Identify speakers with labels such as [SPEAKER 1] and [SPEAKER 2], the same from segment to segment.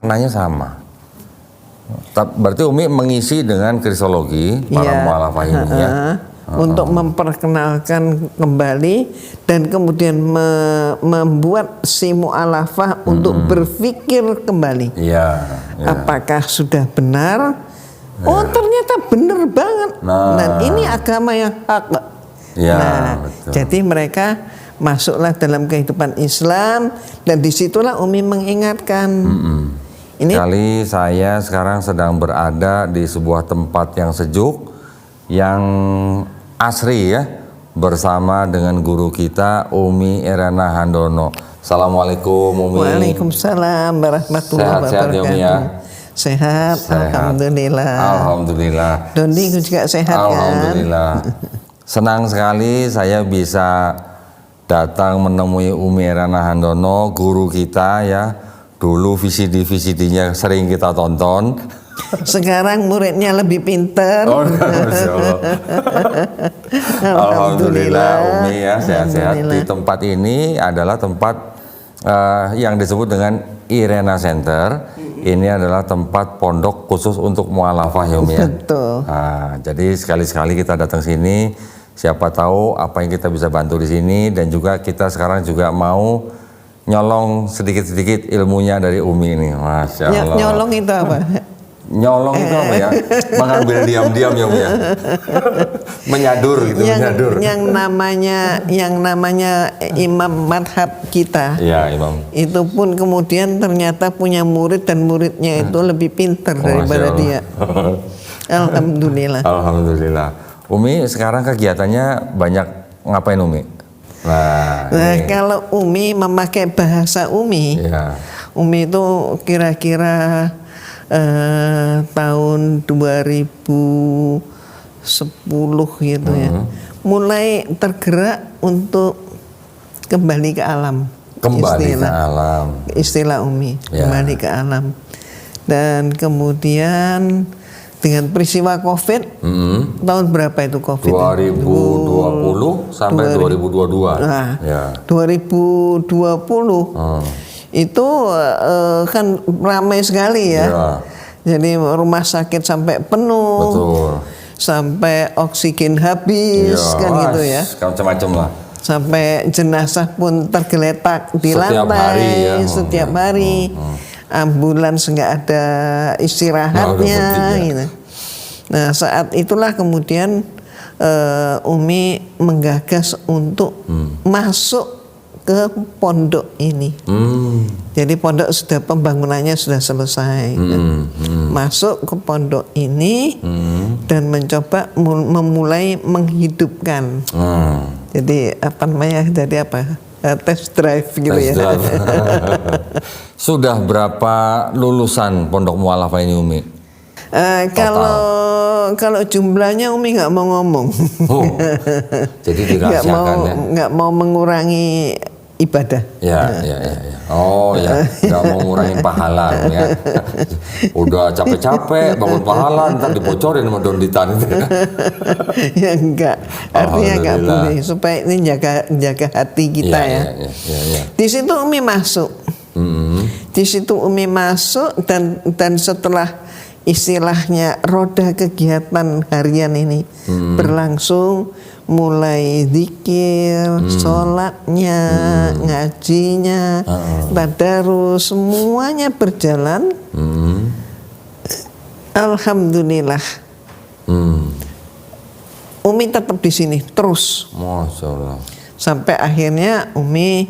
[SPEAKER 1] maknanya sama. Berarti Umi mengisi dengan kristologi para mu'alafah ini ya.
[SPEAKER 2] Untuk memperkenalkan kembali dan kemudian membuat si mu'alafah untuk berpikir kembali. Apakah sudah benar? Oh ternyata benar banget. Dan ini agama yang hak. Betul. Jadi mereka masuklah dalam kehidupan Islam dan disitulah Umi mengingatkan. Ini
[SPEAKER 1] kali saya sekarang sedang berada di sebuah tempat yang sejuk, yang asri ya, bersama dengan guru kita Umi Irena Handono. Assalamualaikum Umi.
[SPEAKER 2] Waalaikumsalam warahmatullahi wabarakatuh.
[SPEAKER 1] Sehat-sehat ya Umi ya?
[SPEAKER 2] Sehat, alhamdulillah.
[SPEAKER 1] Alhamdulillah.
[SPEAKER 2] Doni juga sehat
[SPEAKER 1] alhamdulillah. Kan? Senang sekali saya bisa datang menemui Umi Irena Handono, guru kita ya. Dulu VCD-nya sering kita tonton.
[SPEAKER 2] Sekarang muridnya lebih pintar.
[SPEAKER 1] Alhamdulillah Umi ya, sehat-sehat. Di tempat ini adalah tempat yang disebut dengan Irena Center. Ini adalah tempat pondok khusus untuk mu'alafah ya Umi ya.
[SPEAKER 2] Betul.
[SPEAKER 1] Jadi sekali-sekali kita datang sini, siapa tahu apa yang kita bisa bantu di sini, dan juga kita sekarang juga mau nyolong sedikit-sedikit ilmunya dari Umi ini. Masya Allah.
[SPEAKER 2] Nyolong itu apa?
[SPEAKER 1] Nyolong itu apa ya? Mengambil diam-diam ya Umi ya. Menyadur gitu, menyadur.
[SPEAKER 2] Yang namanya imam madhab kita.
[SPEAKER 1] Iya, imam.
[SPEAKER 2] Itu pun kemudian ternyata punya murid dan muridnya itu lebih pintar daripada dia. Alhamdulillah.
[SPEAKER 1] Alhamdulillah. Umi sekarang kegiatannya banyak ngapain Umi? Nah,
[SPEAKER 2] kalau Umi memakai bahasa Umi, Umi itu kira-kira tahun 2010 gitu ya, mulai tergerak untuk kembali ke alam.
[SPEAKER 1] Kembali ke alam.
[SPEAKER 2] Istilah Umi, kembali ke alam. Dan kemudian dengan peristiwa COVID, tahun berapa itu COVID?
[SPEAKER 1] 2020 sampai 2022.
[SPEAKER 2] Nah, 2020 itu kan ramai sekali ya. Jadi rumah sakit sampai penuh.
[SPEAKER 1] Betul.
[SPEAKER 2] Sampai oksigen habis kan gitu ya.
[SPEAKER 1] Macam-macam lah.
[SPEAKER 2] Sampai jenazah pun tergeletak di lantai setiap hari. Ambulans nggak ada istirahatnya gitu. Nah saat itulah kemudian Umi menggagas untuk masuk ke pondok ini. Jadi pondok sudah pembangunannya sudah selesai. Masuk ke pondok ini dan mencoba memulai menghidupkan. Jadi apa namanya? Jadi apa? Test drive gitu ya.
[SPEAKER 1] Sudah berapa lulusan pondok mu'alafah ini Umi?
[SPEAKER 2] Kalau jumlahnya Umi nggak mau ngomong.
[SPEAKER 1] Jadi dirahasiakan ya?
[SPEAKER 2] Nggak mau mengurangi ibadah.
[SPEAKER 1] Oh ya, nggak mau ngurangin pahala ya. Udah capek-capek bangun pahala, ntar dibocorin sama Donditan itu.
[SPEAKER 2] Ya enggak, artinya nggak boleh, supaya ini jaga hati kita ya. Di situ Umi masuk. Di situ Umi masuk dan setelah istilahnya roda kegiatan harian ini berlangsung, mulai zikir, sholatnya, ngajinya, tadarus, semuanya berjalan. Alhamdulillah. Umi tetap di sini terus.
[SPEAKER 1] Masya Allah. Sampai
[SPEAKER 2] akhirnya Umi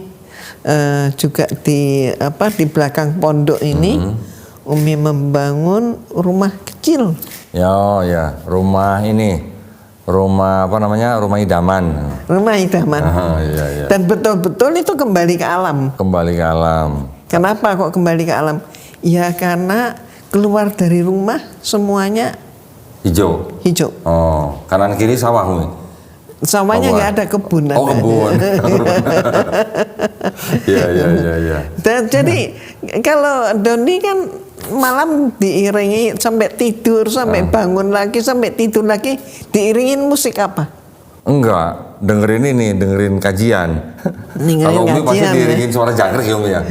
[SPEAKER 2] juga di belakang pondok ini Umi membangun rumah kecil.
[SPEAKER 1] Ya, rumah ini. Rumah apa namanya? Rumah idaman.
[SPEAKER 2] Rumah idaman. Dan betul-betul itu kembali ke alam.
[SPEAKER 1] Kembali ke alam.
[SPEAKER 2] Kenapa kok kembali ke alam? Ya karena keluar dari rumah semuanya
[SPEAKER 1] hijau. Oh, kanan kiri sawah Umi.
[SPEAKER 2] Sawahnya nggak ada kebun.
[SPEAKER 1] Oh, kebun. Ya.
[SPEAKER 2] Dan jadi kalau Doni kan malam diiringi sampai tidur, sampai bangun lagi, sampai tidur lagi, diiringin musik apa?
[SPEAKER 1] Enggak, dengerin kajian. Kalau Umi pasti diiringin suara jangkrik ya Umi ya.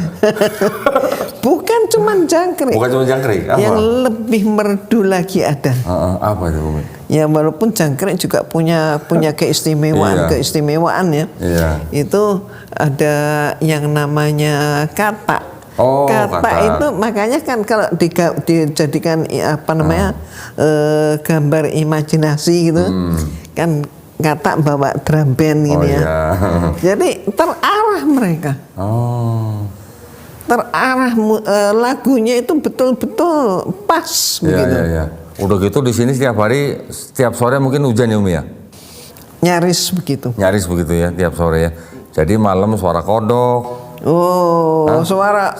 [SPEAKER 2] bukan cuma jangkrik.
[SPEAKER 1] Bukan cuma jangkrik, apa?
[SPEAKER 2] Yang lebih merdu lagi ada.
[SPEAKER 1] Apa itu Umi?
[SPEAKER 2] Ya walaupun jangkrik juga punya keistimewaan ya.
[SPEAKER 1] Iya.
[SPEAKER 2] Itu ada yang namanya katak.
[SPEAKER 1] Oh,
[SPEAKER 2] katak itu makanya kan kalau dijadikan gambar imajinasi gitu, kan katak bawa drum band gini ya.
[SPEAKER 1] Iya.
[SPEAKER 2] Jadi terarah mereka. Terarah lagunya itu betul-betul pas begitu.
[SPEAKER 1] Iya. Udah gitu di sini setiap sore mungkin hujan ya Umi ya?
[SPEAKER 2] Nyaris begitu.
[SPEAKER 1] Nyaris begitu ya tiap sore ya. Jadi malam suara kodok.
[SPEAKER 2] Suara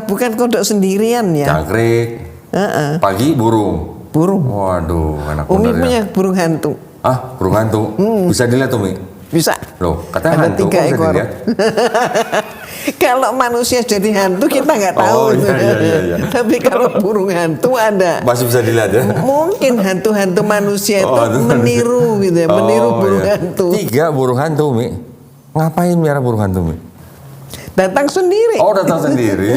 [SPEAKER 2] bukan kodok sendirian ya.
[SPEAKER 1] Jangkrik. Pagi burung. Waduh, anak
[SPEAKER 2] Umi
[SPEAKER 1] bener ya.
[SPEAKER 2] punya burung hantu.
[SPEAKER 1] Burung hantu. Bisa dilihat Umi?
[SPEAKER 2] Bisa.
[SPEAKER 1] Loh, katanya
[SPEAKER 2] ada
[SPEAKER 1] hantu
[SPEAKER 2] 3 ekor. Kalau manusia jadi hantu kita nggak tahu.
[SPEAKER 1] Iya.
[SPEAKER 2] Tapi kalau burung hantu ada.
[SPEAKER 1] Masih bisa dilihat ya?
[SPEAKER 2] Mungkin hantu-hantu manusia itu meniru gitu ya, meniru burung hantu.
[SPEAKER 1] 3 burung hantu Umi. Ngapain miara burung hantu Umi?
[SPEAKER 2] Datang sendiri.
[SPEAKER 1] Datang sendiri.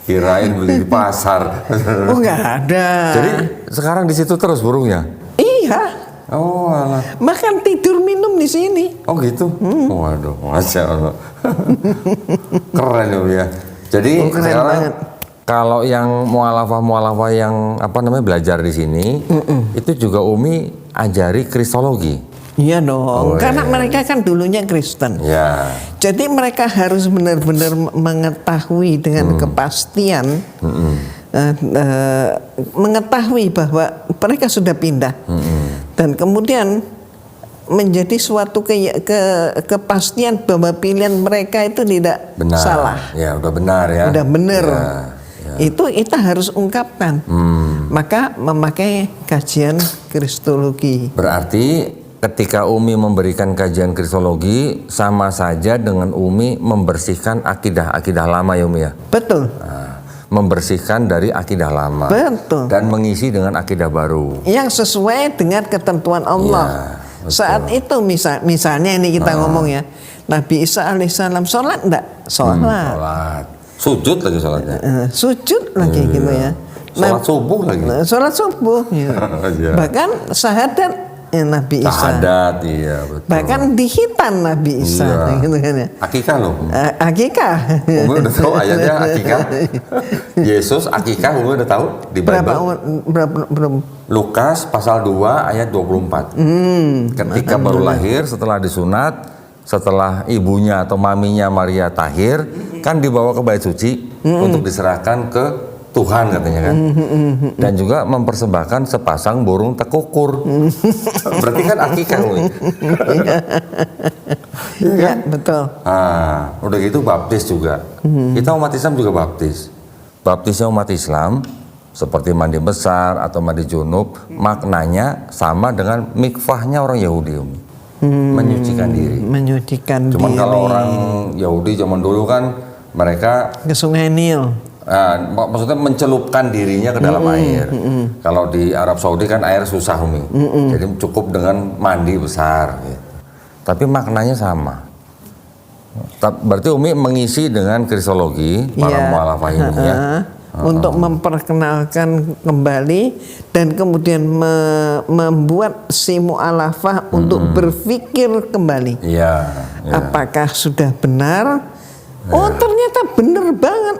[SPEAKER 1] Kirain beli di pasar.
[SPEAKER 2] Nggak ada.
[SPEAKER 1] Jadi sekarang di situ terus burungnya?
[SPEAKER 2] Iya.
[SPEAKER 1] Alah.
[SPEAKER 2] Makan tidur minum di sini.
[SPEAKER 1] Gitu. Waduh, Masya Allah. Keren ya. Jadi sekarang banget. Kalau yang mualafah yang belajar di sini, itu juga Umi ajari kristologi.
[SPEAKER 2] Iya dong, karena mereka kan dulunya Kristen.
[SPEAKER 1] Ya.
[SPEAKER 2] Jadi mereka harus benar-benar mengetahui dengan kepastian, mengetahui bahwa mereka sudah pindah, dan kemudian menjadi suatu kepastian bahwa pilihan mereka itu tidak
[SPEAKER 1] benar.
[SPEAKER 2] Salah.
[SPEAKER 1] Ya, udah benar ya.
[SPEAKER 2] Udah benar.
[SPEAKER 1] Ya.
[SPEAKER 2] Itu kita harus ungkapkan. Maka memakai kajian kristologi.
[SPEAKER 1] Berarti ketika Umi memberikan kajian kristologi sama saja dengan Umi membersihkan akidah lama ya Umi ya?
[SPEAKER 2] Betul.
[SPEAKER 1] Membersihkan dari akidah lama.
[SPEAKER 2] Betul.
[SPEAKER 1] Dan mengisi dengan akidah baru.
[SPEAKER 2] Yang sesuai dengan ketentuan Allah. Ya, saat itu misalnya ini kita ngomong ya, Nabi Isa alaihissalam sholat enggak? Sholat.
[SPEAKER 1] Sujud lagi sholatnya.
[SPEAKER 2] Sujud lagi gitu ya.
[SPEAKER 1] Sholat subuh lagi.
[SPEAKER 2] Sholat subuh. Ya. Bahkan syahadat Nabi Isa.
[SPEAKER 1] Syahadat, iya betul.
[SPEAKER 2] Bahkan dihitan Nabi Isa, gitu kan ya.
[SPEAKER 1] Akikah loh.
[SPEAKER 2] Akikah.
[SPEAKER 1] Umi udah tahu ayatnya akikah. Yesus akikah Umi udah tahu di Bible.
[SPEAKER 2] Belum.
[SPEAKER 1] Lukas pasal 2 ayat 24. Ketika baru lahir, setelah disunat, setelah ibunya atau maminya Maria tahir, kan dibawa ke bait suci untuk diserahkan ke Tuhan katanya kan. Dan juga mempersembahkan sepasang burung tekukur. Berarti kan akikah Umi.
[SPEAKER 2] Iya, betul.
[SPEAKER 1] Udah gitu baptis juga. Kita umat Islam juga baptis. Baptisnya umat Islam seperti mandi besar atau mandi junub, maknanya sama dengan mikvahnya orang Yahudi Umi. Menyucikan diri.
[SPEAKER 2] Cuman
[SPEAKER 1] kalau orang Yahudi zaman dulu kan mereka
[SPEAKER 2] ke Sungai Nil.
[SPEAKER 1] Maksudnya mencelupkan dirinya ke dalam air. Kalau di Arab Saudi kan air susah Umi. Jadi cukup dengan mandi besar gitu. Tapi maknanya sama. Berarti Umi mengisi dengan kristologi para mualafah ini ya.
[SPEAKER 2] Untuk memperkenalkan kembali dan kemudian membuat si mualafah untuk berpikir kembali. Apakah sudah benar? Ternyata benar banget.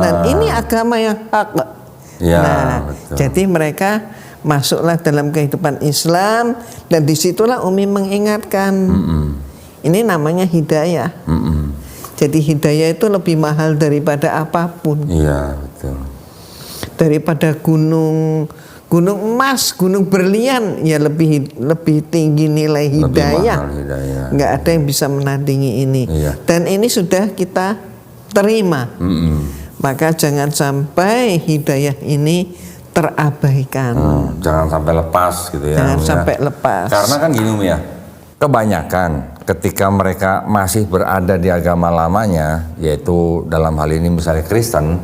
[SPEAKER 2] Dan ini agama yang hak.
[SPEAKER 1] Betul.
[SPEAKER 2] Jadi mereka masuklah dalam kehidupan Islam dan disitulah Umi mengingatkan. Ini namanya hidayah. Jadi hidayah itu lebih mahal daripada apapun.
[SPEAKER 1] Iya, betul.
[SPEAKER 2] Daripada gunung emas, gunung berlian, ya lebih tinggi nilai hidayah. Nggak ada yang bisa menandingi ini. Dan ini sudah kita terima. Maka jangan sampai hidayah ini terabaikan.
[SPEAKER 1] Jangan sampai lepas gitu ya.
[SPEAKER 2] Jangan sampai lepas.
[SPEAKER 1] Karena kan gini Umi ya, kebanyakan ketika mereka masih berada di agama lamanya, yaitu dalam hal ini misalnya Kristen,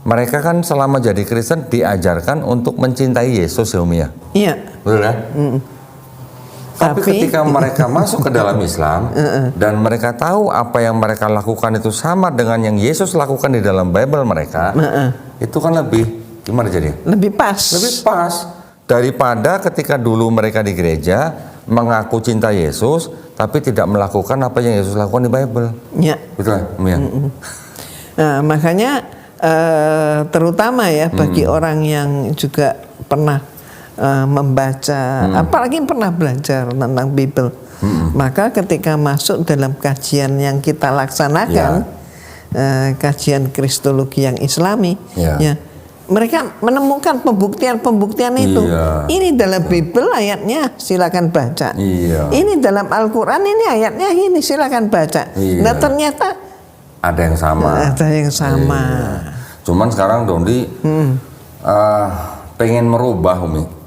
[SPEAKER 1] mereka kan selama jadi Kristen diajarkan untuk mencintai Yesus ya Umi ya?
[SPEAKER 2] Iya.
[SPEAKER 1] Betul kan? Tapi ketika mereka masuk ke dalam Islam dan mereka tahu apa yang mereka lakukan itu sama dengan yang Yesus lakukan di dalam Bible mereka, itu kan lebih gimana jadi?
[SPEAKER 2] Lebih pas.
[SPEAKER 1] Lebih pas daripada ketika dulu mereka di gereja mengaku cinta Yesus tapi tidak melakukan apa yang Yesus lakukan di Bible.
[SPEAKER 2] Ya.
[SPEAKER 1] Betul, ya.
[SPEAKER 2] Nah, makanya terutama ya bagi orang yang juga pernah membaca, apalagi pernah belajar tentang Bible, maka ketika masuk dalam kajian yang kita laksanakan, kajian Kristologi yang Islami, ya, mereka menemukan pembuktian-pembuktian itu. Ini dalam Bible ayatnya, silakan baca. Ini dalam Al-Quran ini ayatnya ini, silakan baca. Nah ternyata
[SPEAKER 1] ada yang sama.
[SPEAKER 2] Ada yang sama.
[SPEAKER 1] Cuman sekarang Dondi pengen merubah, Umi.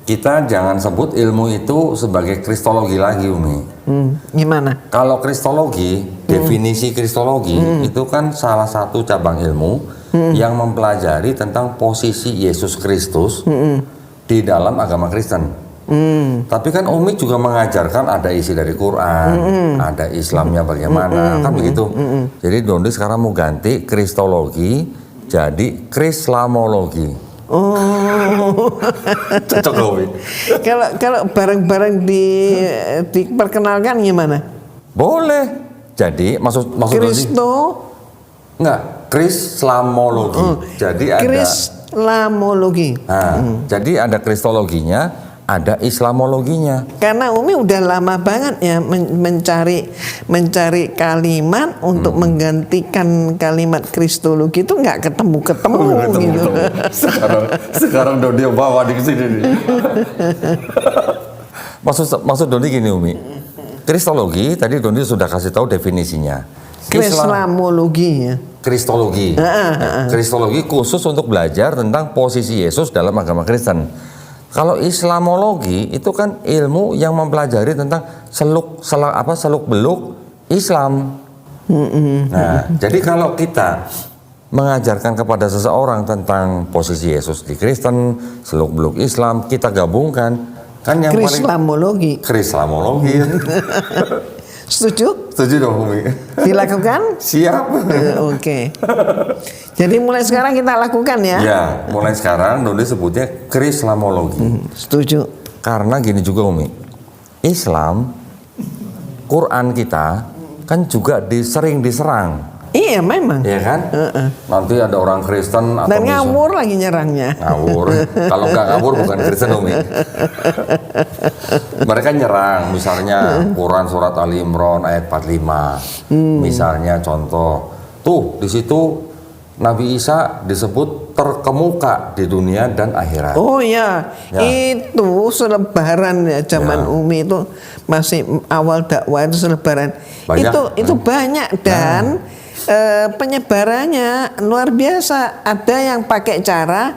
[SPEAKER 1] Kita jangan sebut ilmu itu sebagai kristologi lagi, Umi.
[SPEAKER 2] Gimana?
[SPEAKER 1] Kalau kristologi, definisi kristologi itu kan salah satu cabang ilmu yang mempelajari tentang posisi Yesus Kristus di dalam agama Kristen. Tapi kan Umi juga mengajarkan ada isi dari Quran, ada Islamnya bagaimana, kan begitu. Jadi Dondi sekarang mau ganti kristologi jadi krislamologi. Cocok Umi.
[SPEAKER 2] Kalau bareng-bareng diperkenalkan gimana?
[SPEAKER 1] Boleh. Jadi maksud enggak, krislamologi. Jadi ada
[SPEAKER 2] krislamologi.
[SPEAKER 1] Jadi ada kristologinya, ada islamologinya.
[SPEAKER 2] Karena Umi udah lama banget ya mencari kalimat untuk menggantikan kalimat kristologi itu nggak ketemu gitu.
[SPEAKER 1] Sekarang Dodi bawa di sini nih. Maksud Dodi gini, Umi. Kristologi tadi Dodi sudah kasih tahu definisinya.
[SPEAKER 2] Krislamologi ya.
[SPEAKER 1] Kristologi. Kristologi khusus untuk belajar tentang posisi Yesus dalam agama Kristen. Kalau Islamologi itu kan ilmu yang mempelajari tentang seluk beluk Islam. Nah, jadi kalau kita mengajarkan kepada seseorang tentang posisi Yesus di Kristen, seluk beluk Islam, kita gabungkan kan yang Krislamologi.
[SPEAKER 2] Setuju?
[SPEAKER 1] Setuju dong, Umi.
[SPEAKER 2] Dilakukan?
[SPEAKER 1] Siap.
[SPEAKER 2] Oke. Jadi mulai sekarang kita lakukan ya?
[SPEAKER 1] Ya, mulai sekarang Dodi sebutnya krislamologi.
[SPEAKER 2] Setuju.
[SPEAKER 1] Karena gini juga, Umi. Islam, Quran kita kan juga sering diserang.
[SPEAKER 2] Iya memang.
[SPEAKER 1] Iya kan? Nanti ada orang Kristen atau
[SPEAKER 2] dan ngawur lagi nyerangnya.
[SPEAKER 1] Ngawur. Kalau nggak ngawur bukan Kristen, Umi. Mereka nyerang, misalnya Quran surat Ali Imran ayat 45. Misalnya contoh, tuh di situ Nabi Isa disebut terkemuka di dunia dan akhirat.
[SPEAKER 2] Oh ya, itu selebaran ya zaman Umi itu masih awal dakwah itu selebaran. Banyak. Itu banyak dan penyebarannya luar biasa. Ada yang pakai cara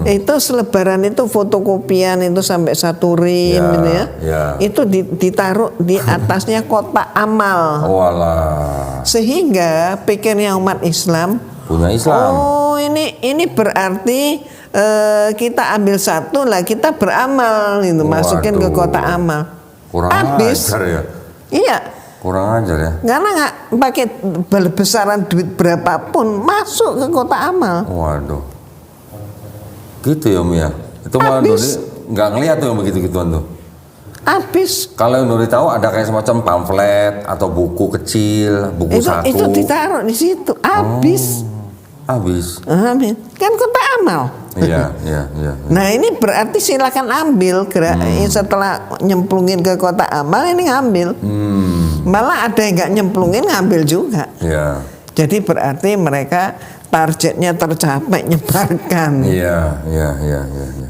[SPEAKER 2] itu selebaran itu fotokopian itu sampai 1 rim gitu ya. Itu ditaruh di atasnya kotak amal. Sehingga pikirnya umat Islam
[SPEAKER 1] punya Islam.
[SPEAKER 2] Oh ini berarti kita ambil satu lah kita beramal itu masukin ke kotak amal.
[SPEAKER 1] Kurang ajar ya.
[SPEAKER 2] Iya.
[SPEAKER 1] Kurang ajar ya.
[SPEAKER 2] Karena nggak pakai besaran duit berapapun masuk ke kotak amal.
[SPEAKER 1] Waduh. Gitu ya, Om ya. Itu malah Dodi nggak ngeliat tuh yang begitu-gituan tuh.
[SPEAKER 2] Habis.
[SPEAKER 1] Kalau yang Dodi tahu ada kayak semacam pamflet atau buku kecil, buku saku.
[SPEAKER 2] Itu ditaruh di situ. Habis.
[SPEAKER 1] Habis.
[SPEAKER 2] Kan kotak amal.
[SPEAKER 1] Iya.
[SPEAKER 2] Nah ini berarti silakan ambil setelah nyemplungin ke kotak amal ini ngambil. Malah ada yang nggak nyemplungin ngambil juga.
[SPEAKER 1] Iya.
[SPEAKER 2] Jadi berarti mereka targetnya tercapai nyebarkan.
[SPEAKER 1] Iya.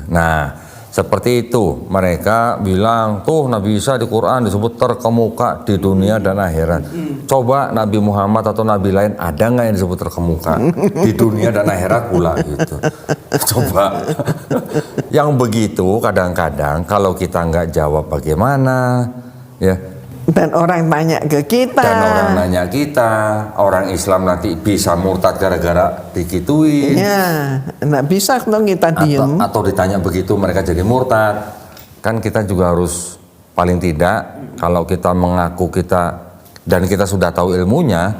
[SPEAKER 1] Nah seperti itu mereka bilang tuh Nabi Isa di Quran disebut terkemuka di dunia dan akhirat. Coba Nabi Muhammad atau Nabi lain ada nggak yang disebut terkemuka di dunia dan akhirat pula gitu. Coba. Yang begitu kadang-kadang kalau kita nggak jawab bagaimana ya.
[SPEAKER 2] Dan orang tanya ke kita.
[SPEAKER 1] Dan orang nanya kita, orang Islam nanti bisa murtad gara-gara dikituin.
[SPEAKER 2] Ya, nggak bisa dong kita diem.
[SPEAKER 1] Atau ditanya begitu mereka jadi murtad. Kan kita juga harus paling tidak kalau kita mengaku kita dan kita sudah tahu ilmunya,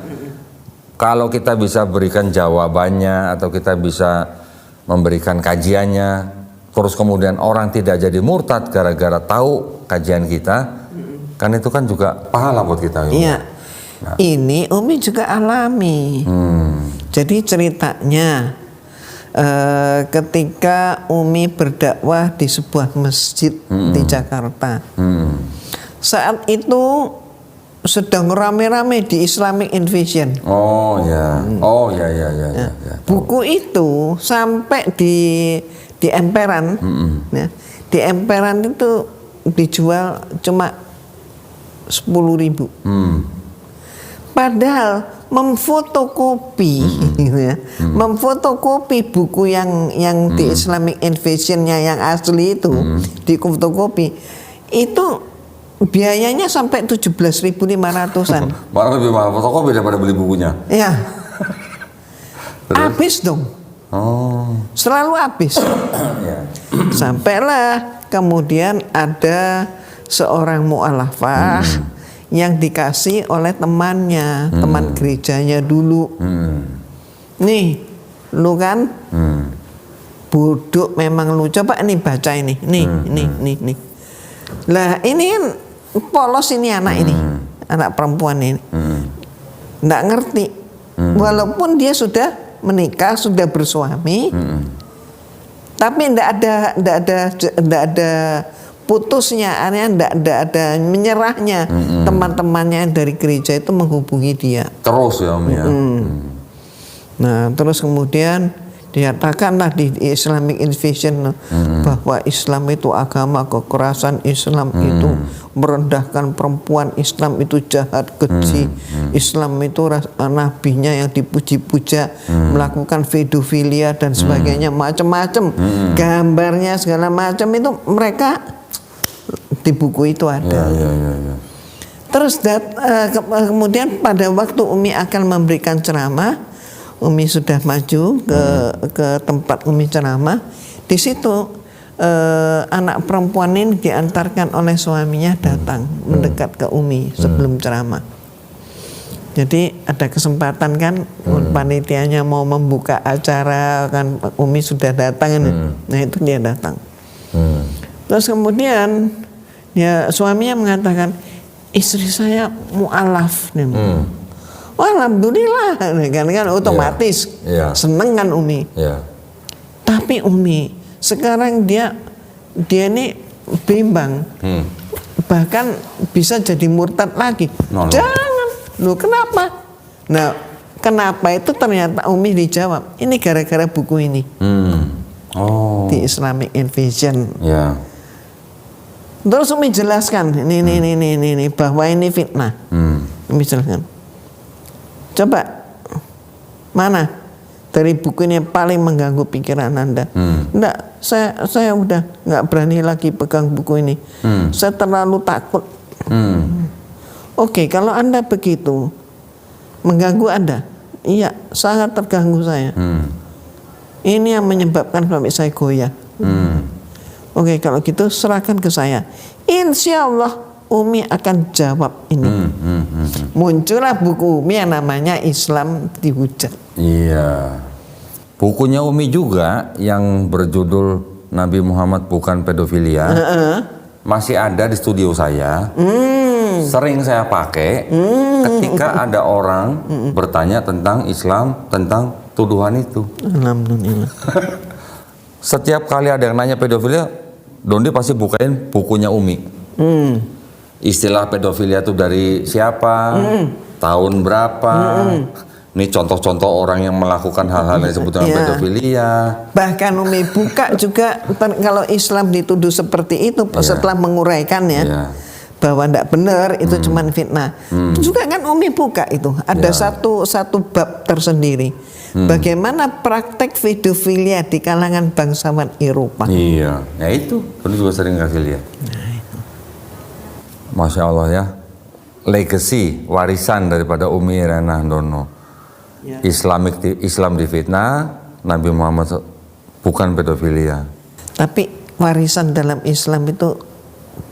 [SPEAKER 1] kalau kita bisa berikan jawabannya atau kita bisa memberikan kajiannya, terus kemudian orang tidak jadi murtad gara-gara tahu kajian kita, kan itu kan juga pahala buat kita.
[SPEAKER 2] Iya. Nah. Ini Umi juga alami. Jadi ceritanya ketika Umi berdakwah di sebuah masjid di Jakarta, saat itu sedang rame-rame di Islamic Invasion.
[SPEAKER 1] Oh ya,
[SPEAKER 2] Buku itu sampai di emperan, ya, di emperan itu dijual cuma 10.000. Padahal memfotokopi, gitu ya, memfotokopi buku yang di Islamic Invasion-nya yang asli itu, di fotokopi itu biayanya sampai 17.500-an.
[SPEAKER 1] Malah lebih mahal fotokopi daripada beli bukunya.
[SPEAKER 2] Iya. Habis dong.
[SPEAKER 1] Oh.
[SPEAKER 2] Selalu habis. Sampailah kemudian ada seorang mu'alafah yang dikasih oleh temannya, teman gerejanya dulu. Nih, lu kan bodoh memang lu. Coba ini baca ini. Nih. Lah ini kan polos ini anak ini, anak perempuan ini, nggak ngerti, walaupun dia sudah menikah, sudah bersuami, tapi nggak ada putusnya, nggak ada menyerahnya. Teman-temannya dari gereja itu menghubungi dia.
[SPEAKER 1] Terus ya Om ya.
[SPEAKER 2] Nah terus kemudian dinyatakanlah di Islamic Invasion bahwa Islam itu agama kekerasan, Islam itu merendahkan perempuan, Islam itu jahat, keji, Islam itu nabinya yang dipuji-puja, melakukan pedofilia dan sebagainya, macam-macam, gambarnya segala macam itu mereka di buku itu ada. Terus kemudian pada waktu Umi akan memberikan ceramah, Umi sudah maju ke tempat Umi ceramah. Di situ anak perempuan ini diantarkan oleh suaminya datang mendekat ke Umi sebelum ceramah. Jadi ada kesempatan kan, panitianya mau membuka acara kan, Umi sudah datang. Nah itu dia datang. Terus kemudian ya suaminya mengatakan, istri saya mu'alaf nih. Wah, alhamdulillah kan otomatis seneng kan Umi. Tapi Umi sekarang dia ini bimbang, bahkan bisa jadi murtad lagi. Jangan, lu kenapa? Nah, kenapa itu ternyata Umi dijawab, ini gara-gara buku ini. Di Islamic Invasion. Terus Umi jelaskan, ini bahwa ini fitnah. Umi jelaskan. Coba mana dari buku ini yang paling mengganggu pikiran Anda? Enggak, saya udah nggak berani lagi pegang buku ini. Saya terlalu takut. Oke, kalau Anda begitu mengganggu Anda, iya sangat terganggu saya. Ini yang menyebabkan sampai saya goyah. Oke, kalau gitu serahkan ke saya. Insya Allah Umi akan jawab ini. Muncullah buku Umi yang namanya Islam Dihujat. Iya.
[SPEAKER 1] Bukunya Umi juga yang berjudul Nabi Muhammad Bukan Pedofilia masih ada di studio saya. Sering saya pakai ketika ada orang bertanya tentang Islam, tentang tuduhan itu.
[SPEAKER 2] Alhamdulillah.
[SPEAKER 1] Setiap kali ada yang nanya pedofilia, Dondi pasti bukain bukunya Umi. Istilah pedofilia itu dari siapa, tahun berapa, ini contoh-contoh orang yang melakukan hal-hal yang disebut dengan pedofilia.
[SPEAKER 2] Bahkan Umi buka juga kalau Islam dituduh seperti itu setelah menguraikannya bahwa tidak benar itu cuma fitnah. Juga kan Umi buka itu ada satu bab tersendiri. Bagaimana praktek pedofilia di kalangan bangsawan Eropa.
[SPEAKER 1] Iya, ya itu Dondi juga sering kasih lihat. Masya Allah ya, legacy, warisan daripada Umi Irena Handono. Islam difitnah, Nabi Muhammad bukan pedofilia.
[SPEAKER 2] Tapi warisan dalam Islam itu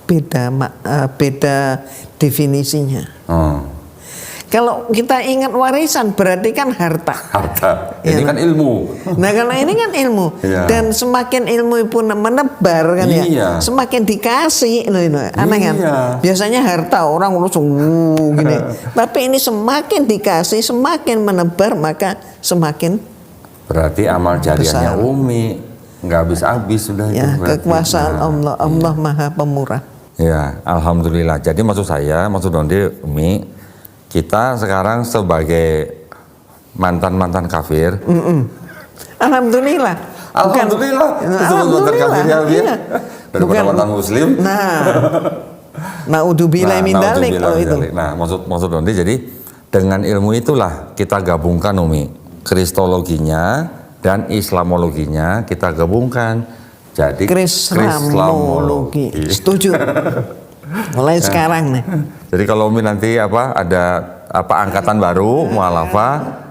[SPEAKER 2] beda definisinya. Kalau kita ingat warisan berarti kan harta.
[SPEAKER 1] Harta.
[SPEAKER 2] Ya,
[SPEAKER 1] ini kan ilmu.
[SPEAKER 2] Nah, karena ini kan ilmu.
[SPEAKER 1] Iya.
[SPEAKER 2] Dan semakin ilmu pun menebar kan ya.
[SPEAKER 1] Iya.
[SPEAKER 2] Semakin dikasih loh ini. Aneh kan?
[SPEAKER 1] Iya.
[SPEAKER 2] Biasanya harta orang urus gini. Tapi ini semakin dikasih, semakin menebar, maka semakin
[SPEAKER 1] berarti amal jariahnya
[SPEAKER 2] besar.
[SPEAKER 1] Umi nggak habis-habis sudah
[SPEAKER 2] ya,
[SPEAKER 1] itu.
[SPEAKER 2] kekuasaan Allah. Allah Maha Pemurah.
[SPEAKER 1] Ya, alhamdulillah. Jadi maksud Dondi, Umi, kita sekarang sebagai mantan kafir.
[SPEAKER 2] Alhamdulillah.
[SPEAKER 1] Alhamdulillah. Mantan kafir ya,
[SPEAKER 2] iya.
[SPEAKER 1] Daripada mantan muslim.
[SPEAKER 2] Nah, naudzubillah min dzalik kalau itu.
[SPEAKER 1] Nah, maksud Dondi, jadi dengan ilmu itulah kita gabungkan Umi, kristologinya dan islamologinya kita gabungkan. Jadi
[SPEAKER 2] Krislamologi. Setuju. Mulai sekarang nih.
[SPEAKER 1] Jadi kalau Umi nanti ada angkatan baru mualafah,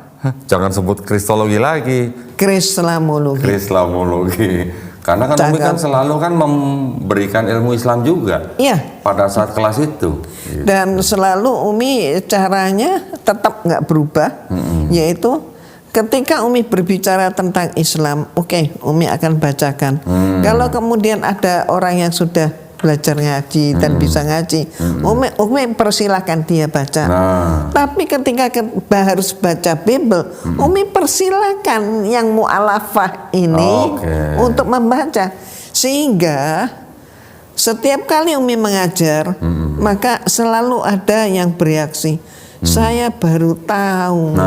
[SPEAKER 1] jangan sebut kristologi lagi.
[SPEAKER 2] Krislamologi.
[SPEAKER 1] Karena kan Umi kan selalu kan memberikan ilmu Islam juga.
[SPEAKER 2] Iya.
[SPEAKER 1] Pada saat kelas itu.
[SPEAKER 2] Dan selalu Umi caranya tetap nggak berubah, yaitu ketika Umi berbicara tentang Islam, oke, Umi akan bacakan. Kalau kemudian ada orang yang sudah belajar ngaji dan bisa ngaji, Umi persilahkan dia baca. Tapi ketika harus baca Bible, Umi persilahkan yang mu'alafah ini untuk membaca. Sehingga setiap kali Umi mengajar, maka selalu ada yang bereaksi. Saya baru tahu.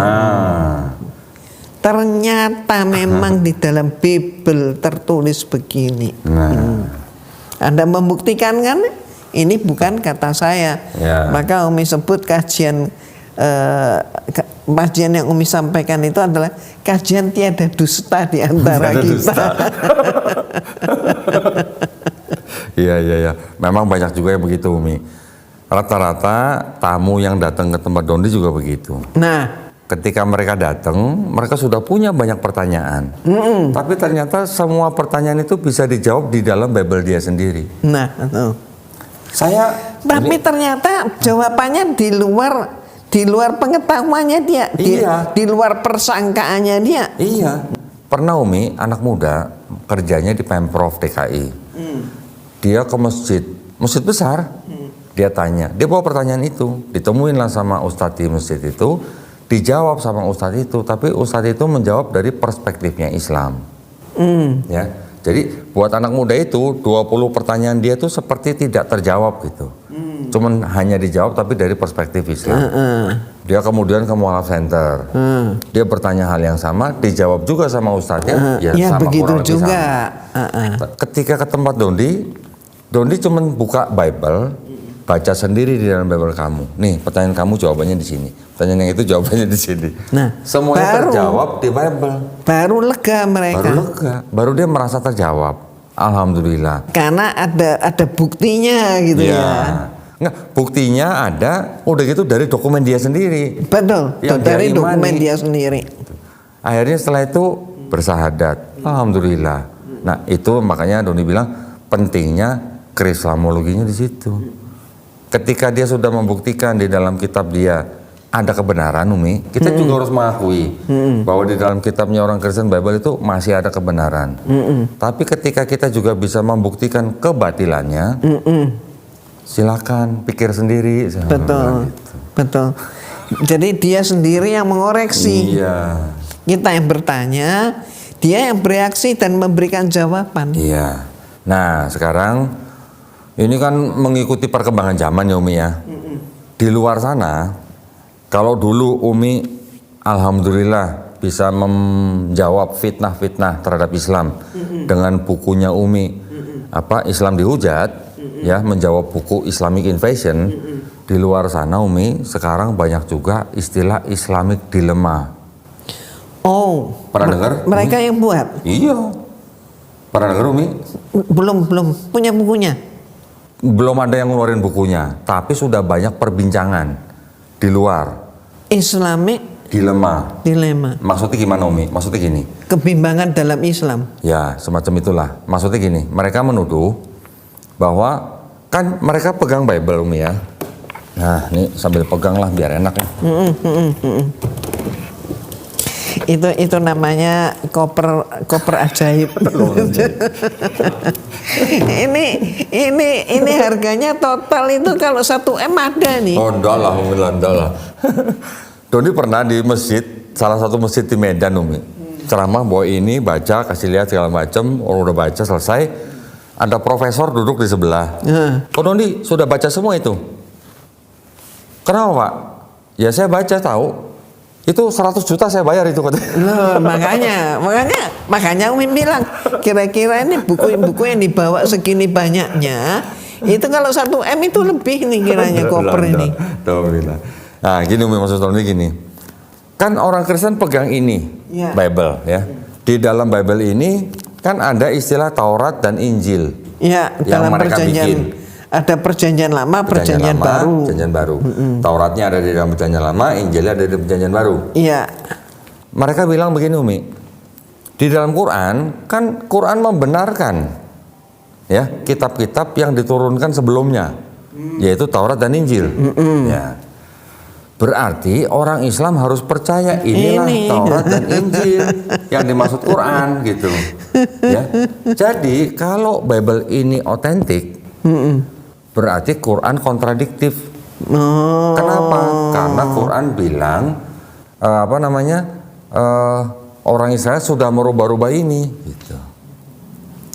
[SPEAKER 2] Ternyata memang di dalam Bible tertulis begini. Anda membuktikan kan? Ini bukan kata saya. Maka Umi sebut kajian yang Umi sampaikan itu adalah kajian tiada dusta di antara kita.
[SPEAKER 1] Iya. Memang banyak juga yang begitu Umi. Rata-rata tamu yang datang ke tempat Dondi juga begitu.
[SPEAKER 2] Nah,
[SPEAKER 1] ketika mereka datang, mereka sudah punya banyak pertanyaan. Tapi ternyata semua pertanyaan itu bisa dijawab di dalam Bible dia sendiri.
[SPEAKER 2] Nah, tapi ternyata jawabannya di luar pengetahuannya dia, di luar persangkaannya dia.
[SPEAKER 1] Iya. Pernah Umi, anak muda kerjanya di Pemprov DKI. Dia ke masjid besar. Dia tanya, dia bawa pertanyaan itu, ditemuin lah sama ustadz di masjid itu. Dijawab sama ustadz itu, tapi ustadz itu menjawab dari perspektifnya Islam. Ya. Jadi buat anak muda itu 20 pertanyaan dia tuh seperti tidak terjawab gitu. Cuman hanya dijawab tapi dari perspektif Islam. Dia kemudian ke mualaf center. Dia bertanya hal yang sama, dijawab juga sama ustadznya.
[SPEAKER 2] Ya sama begitu juga.
[SPEAKER 1] Ketika ke tempat Dondi cuman buka Bible, baca sendiri di dalam Bible kamu. Nih, pertanyaan kamu jawabannya di sini. Pertanyaan yang itu jawabannya di sini. Nah, semuanya terjawab di Bible.
[SPEAKER 2] Baru lega mereka.
[SPEAKER 1] Baru dia merasa terjawab. Alhamdulillah.
[SPEAKER 2] Karena ada buktinya gitu ya.
[SPEAKER 1] Nggak, buktinya ada, udah gitu dari dokumen dia sendiri.
[SPEAKER 2] Betul, dari dokumen dia sendiri.
[SPEAKER 1] Akhirnya setelah itu bersahadat. Alhamdulillah. Nah, itu makanya Doni bilang pentingnya krislamologinya di situ. Ketika dia sudah membuktikan di dalam kitab dia ada kebenaran, Umi, kita juga harus mengakui bahwa di dalam kitabnya orang Kristen Bible itu masih ada kebenaran. Tapi ketika kita juga bisa membuktikan kebatilannya, silakan pikir sendiri.
[SPEAKER 2] Betul. Jadi dia sendiri yang mengoreksi.
[SPEAKER 1] Iya.
[SPEAKER 2] Kita yang bertanya, dia yang bereaksi dan memberikan jawaban.
[SPEAKER 1] Iya. Nah, sekarang ini kan mengikuti perkembangan zaman ya Umi ya. Di luar sana, kalau dulu Umi alhamdulillah bisa menjawab fitnah-fitnah terhadap Islam dengan bukunya Umi Islam Dihujat, ya, menjawab buku Islamic Invasion. Di luar sana Umi sekarang banyak juga istilah Islamic Dilemma.
[SPEAKER 2] Oh,
[SPEAKER 1] pernah dengar?
[SPEAKER 2] Mereka
[SPEAKER 1] Umi?
[SPEAKER 2] Yang buat?
[SPEAKER 1] Iya. Pernah dengar Umi?
[SPEAKER 2] Belum punya bukunya.
[SPEAKER 1] Belum ada yang ngeluarin bukunya, tapi sudah banyak perbincangan di luar.
[SPEAKER 2] Islamic
[SPEAKER 1] Dilemma. Maksudnya gimana Umi? Maksudnya gini.
[SPEAKER 2] Kebimbangan dalam Islam.
[SPEAKER 1] Ya, semacam itulah. Maksudnya gini, mereka menuduh bahwa Kan mereka pegang Bible Umi ya. Nah, ini sambil pegang lah biar enak ya.
[SPEAKER 2] Itu namanya koper ajaib. ini harganya total itu kalau 1 M ada nih.
[SPEAKER 1] Oh, enggak lah, Umi, enggak lah. Doni pernah di masjid, salah satu masjid di Medan Umi. Ceramah bahwa ini baca, kasih lihat segala macam, orang udah baca selesai, ada profesor duduk di sebelah. Oh, Doni sudah baca semua itu? Kenapa Pak? Ya saya baca tahu. Itu 100 juta saya bayar itu katanya.
[SPEAKER 2] Loh, makanya Umi bilang kira-kira ini buku yang dibawa segini banyaknya itu kalau 1 M itu lebih nih kiranya koper ini.
[SPEAKER 1] Nah gini Umi, maksud Umi gini, kan orang Kristen pegang ini
[SPEAKER 2] ya.
[SPEAKER 1] Bible ya. Di dalam Bible ini kan ada istilah Taurat dan Injil.
[SPEAKER 2] Ya,
[SPEAKER 1] yang
[SPEAKER 2] dalam
[SPEAKER 1] mereka bikin.
[SPEAKER 2] Ada perjanjian lama, perjanjian baru.
[SPEAKER 1] Perjanjian baru. Tauratnya ada di dalam perjanjian lama, Injilnya ada di perjanjian baru.
[SPEAKER 2] Iya.
[SPEAKER 1] Mereka bilang begini Umi, di dalam Quran kan Quran membenarkan ya kitab-kitab yang diturunkan sebelumnya, yaitu Taurat dan Injil. Ya. Berarti orang Islam harus percaya inilah Taurat dan Injil yang dimaksud Quran gitu. Ya. Jadi kalau Bible ini otentik, berarti Quran kontradiktif. Kenapa? Karena Quran bilang orang Israel sudah merubah-rubah ini gitu.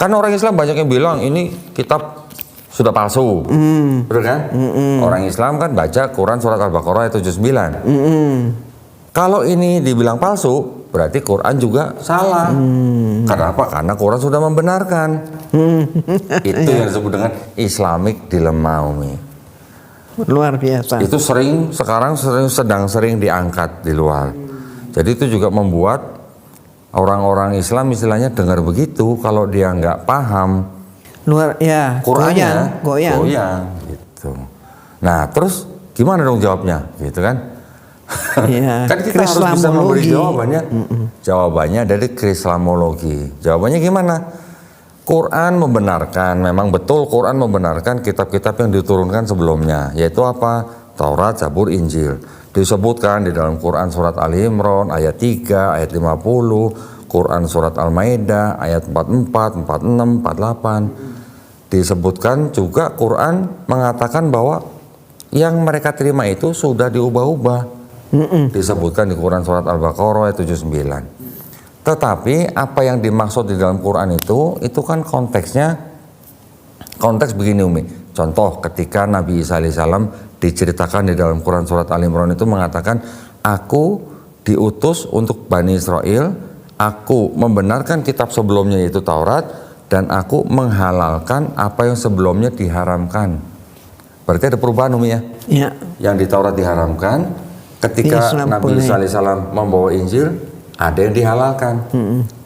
[SPEAKER 1] Karena orang Islam banyak yang bilang ini kitab sudah palsu. Betul kan? Orang Islam kan baca Quran surat Al-Baqarah ayat 79. Kalau ini dibilang palsu, berarti Quran juga salah. Kenapa? Karena Quran sudah membenarkan. Itu yang disebut dengan Islamic dilemma Umi.
[SPEAKER 2] Luar biasa.
[SPEAKER 1] Itu sekarang sedang sering diangkat di luar. Jadi itu juga membuat orang-orang Islam istilahnya dengar begitu, kalau dia nggak paham Qurannya goyang gitu. Nah terus gimana dong jawabnya gitu kan?
[SPEAKER 2] Ya,
[SPEAKER 1] kan kita harus bisa memberi jawabannya. Jawabannya dari Krislamologi. Jawabannya gimana? Quran membenarkan, memang betul Quran membenarkan kitab-kitab yang diturunkan sebelumnya, yaitu apa? Taurat, Zabur, Injil. Disebutkan di dalam Quran surat Ali Imran ayat 3, ayat 50, Quran surat Al-Maidah ayat 44, 46, 48. Disebutkan juga Quran mengatakan bahwa yang mereka terima itu sudah diubah-ubah. Disebutkan di Quran surat Al-Baqarah ayat 79. Tetapi apa yang dimaksud di dalam Quran itu kan konteks begini Umi. Contoh ketika Nabi Isa alaihissalam diceritakan di dalam Quran surat Al Imran itu mengatakan, aku diutus untuk Bani Israel, aku membenarkan kitab sebelumnya yaitu Taurat, dan aku menghalalkan apa yang sebelumnya diharamkan. Berarti ada perubahan Umi ya?
[SPEAKER 2] Ya.
[SPEAKER 1] Yang di Taurat diharamkan, ketika Nabi Isa alaihissalam membawa Injil, ada yang dihalalkan.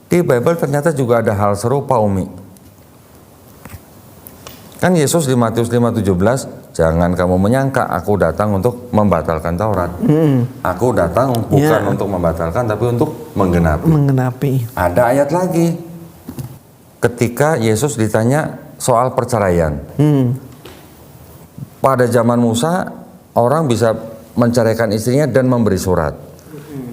[SPEAKER 1] Di Bible ternyata juga ada hal serupa Umi. Kan Yesus di Matius 5:17, jangan kamu menyangka aku datang untuk membatalkan Taurat. Aku datang bukan untuk membatalkan, tapi untuk menggenapi. Ada ayat lagi. Ketika Yesus ditanya soal perceraian. Pada zaman Musa, orang bisa menceraikan istrinya dan memberi surat.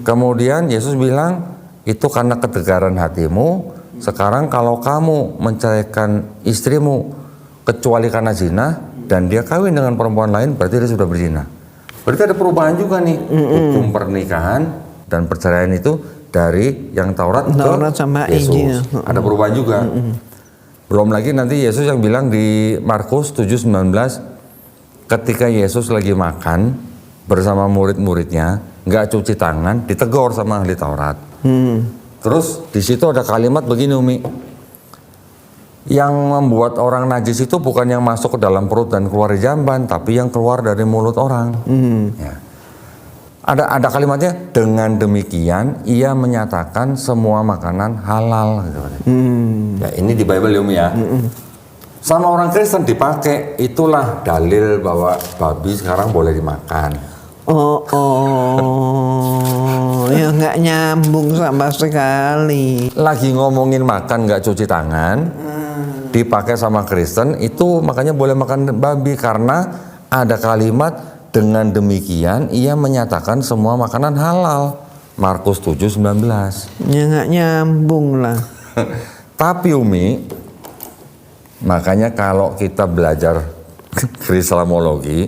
[SPEAKER 1] Kemudian Yesus bilang, itu karena ketegaran hatimu. Sekarang kalau kamu menceraikan istrimu kecuali karena zina dan dia kawin dengan perempuan lain, berarti dia sudah berzina. Berarti ada perubahan juga nih hukum pernikahan dan perceraian itu dari yang Taurat ke
[SPEAKER 2] sama
[SPEAKER 1] Yesus.
[SPEAKER 2] Injil.
[SPEAKER 1] Ada perubahan juga. Belum lagi nanti Yesus yang bilang di Markus 7:19, ketika Yesus lagi makan bersama murid-muridnya, nggak cuci tangan, ditegur sama ahli Taurat. Terus di situ ada kalimat begini Umi, yang membuat orang najis itu bukan yang masuk ke dalam perut dan keluar di jamban, tapi yang keluar dari mulut orang. Ya. Ada kalimatnya, dengan demikian ia menyatakan semua makanan halal. Gitu. Ya, ini di Bible ya Umi ya. Sama orang Kristen dipakai, itulah dalil bahwa babi sekarang boleh dimakan.
[SPEAKER 2] Ya nggak nyambung sama sekali.
[SPEAKER 1] Lagi ngomongin makan nggak cuci tangan, dipakai sama Kristen itu makanya boleh makan babi karena ada kalimat dengan demikian ia menyatakan semua makanan halal. Markus 7:19.
[SPEAKER 2] Ya nggak nyambung lah.
[SPEAKER 1] Tapi Umi, makanya kalau kita belajar Krislamologi,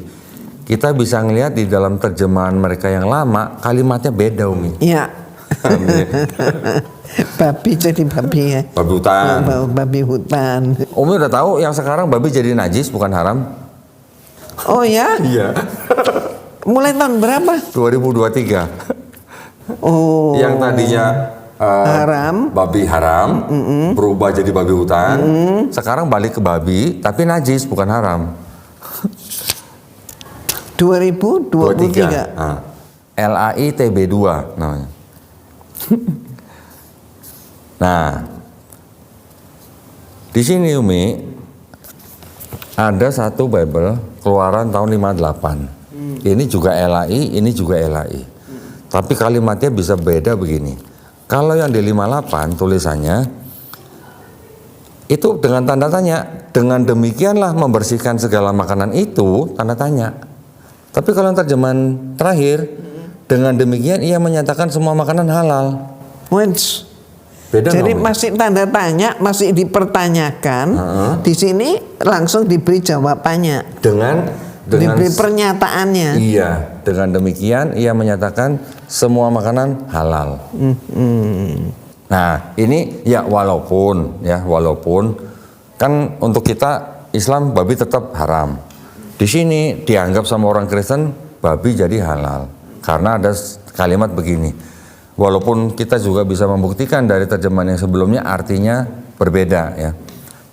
[SPEAKER 1] kita bisa ngelihat di dalam terjemahan mereka yang lama kalimatnya beda Umi.
[SPEAKER 2] Iya. Babi jadi babi ya.
[SPEAKER 1] Babi hutan.
[SPEAKER 2] Babi hutan.
[SPEAKER 1] Umi udah tahu yang sekarang babi jadi najis bukan haram?
[SPEAKER 2] Oh ya?
[SPEAKER 1] Iya.
[SPEAKER 2] Mulai tahun berapa?
[SPEAKER 1] 2023.
[SPEAKER 2] Oh.
[SPEAKER 1] Yang tadinya
[SPEAKER 2] haram,
[SPEAKER 1] babi haram, berubah jadi babi hutan. Sekarang balik ke babi, tapi najis bukan haram.
[SPEAKER 2] 2023.
[SPEAKER 1] LAI TB2 namanya. Nah, di sini Umi ada satu Bible Keluaran tahun 58. Ini juga LAI, ini juga LAI. Tapi kalimatnya bisa beda begini. Kalau yang di 58 tulisannya itu dengan tanda tanya. Dengan demikianlah membersihkan segala makanan itu, tanda tanya. Tapi kalau yang terjemahan terakhir, dengan demikian ia menyatakan semua makanan halal.
[SPEAKER 2] Wens.
[SPEAKER 1] Beda.
[SPEAKER 2] Jadi
[SPEAKER 1] gak,
[SPEAKER 2] masih tanda tanya, masih dipertanyakan. Di sini langsung diberi jawabannya. Dengan diberi pernyataannya.
[SPEAKER 1] Iya, dengan demikian ia menyatakan semua makanan halal. Nah, ini ya walaupun kan untuk kita Islam babi tetap haram. Di sini dianggap sama orang Kristen babi jadi halal karena ada kalimat begini. Walaupun kita juga bisa membuktikan dari terjemahan yang sebelumnya artinya berbeda ya.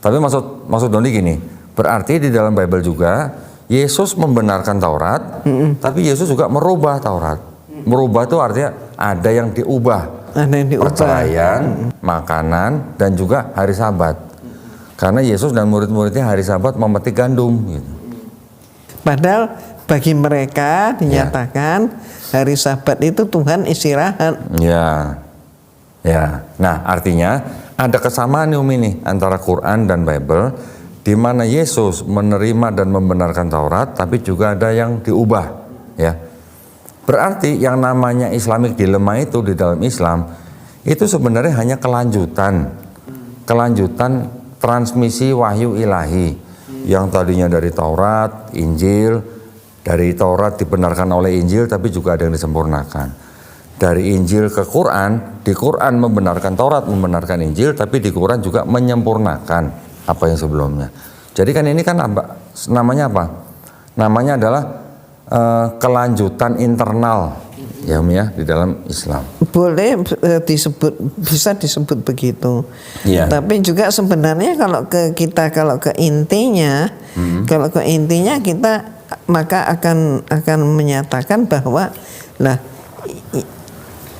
[SPEAKER 1] Tapi maksud Doni gini, berarti di dalam Bible juga Yesus membenarkan Taurat, tapi Yesus juga merubah Taurat. Merubah itu artinya ada yang diubah.
[SPEAKER 2] Ada yang diubah.
[SPEAKER 1] Perceraian, makanan, dan juga hari Sabat. Karena Yesus dan murid-muridnya hari Sabat memetik gandum. Gitu.
[SPEAKER 2] Padahal bagi mereka dinyatakan hari Sabat itu Tuhan istirahat.
[SPEAKER 1] Ya. Nah, artinya ada kesamaan nih antara Quran dan Bible, di mana Yesus menerima dan membenarkan Taurat, tapi juga ada yang diubah, ya. Berarti yang namanya Islamic Dilemma itu di dalam Islam itu sebenarnya hanya kelanjutan transmisi wahyu ilahi yang tadinya dari Taurat, Injil, dari Taurat dibenarkan oleh Injil, tapi juga ada yang disempurnakan. Dari Injil ke Quran, di Quran membenarkan Taurat, membenarkan Injil, tapi di Quran juga menyempurnakan apa yang sebelumnya. Jadi kan ini kan namanya apa? Namanya adalah kelanjutan internal ya Umi ya di dalam Islam. Boleh
[SPEAKER 2] bisa disebut begitu.
[SPEAKER 1] Iya.
[SPEAKER 2] Tapi juga sebenarnya kalau ke intinya, kalau ke intinya kita maka akan menyatakan bahwa lah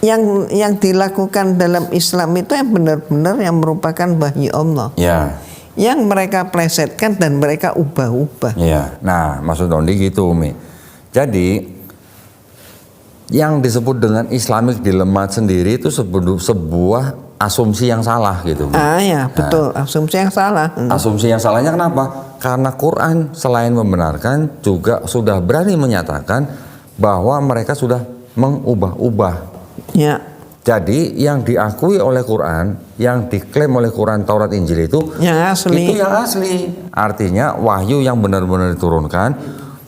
[SPEAKER 2] yang dilakukan dalam Islam itu yang benar-benar yang merupakan wahyu Allah.
[SPEAKER 1] Ya.
[SPEAKER 2] Yang mereka plesetkan dan mereka ubah-ubah.
[SPEAKER 1] Iya. Nah, maksud Dondi gitu, Umi. Jadi yang disebut dengan Islamic Dilemma sendiri itu sebuah asumsi yang salah gitu.
[SPEAKER 2] Ya, betul. Asumsi yang salah.
[SPEAKER 1] Asumsi yang salahnya kenapa? Karena Quran selain membenarkan juga sudah berani menyatakan bahwa mereka sudah mengubah-ubah.
[SPEAKER 2] Ya.
[SPEAKER 1] Jadi yang diakui oleh Quran, yang diklaim oleh Quran, Taurat, Injil itu
[SPEAKER 2] yang asli.
[SPEAKER 1] Itu yang asli. Artinya wahyu yang benar-benar diturunkan,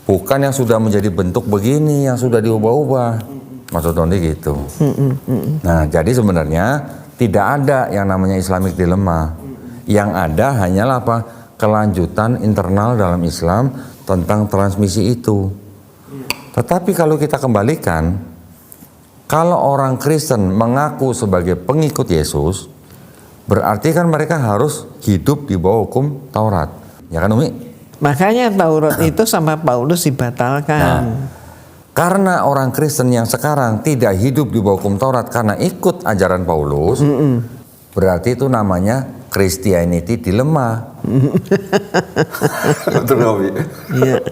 [SPEAKER 1] bukan yang sudah menjadi bentuk begini, yang sudah diubah-ubah. Maksud Dondi gitu. Nah, jadi sebenarnya tidak ada yang namanya Islamic Dilemma. Yang ada hanyalah apa? Kelanjutan internal dalam Islam tentang transmisi itu. Tetapi kalau kita kembalikan, kalau orang Kristen mengaku sebagai pengikut Yesus, berarti kan mereka harus hidup di bawah hukum Taurat. Ya kan Umi?
[SPEAKER 2] Makanya Taurat itu sama Paulus dibatalkan.
[SPEAKER 1] Nah, karena orang Kristen yang sekarang tidak hidup di bawah hukum Taurat karena ikut ajaran Paulus, berarti itu namanya Christianity Dilemma. Betul Umi? Iya.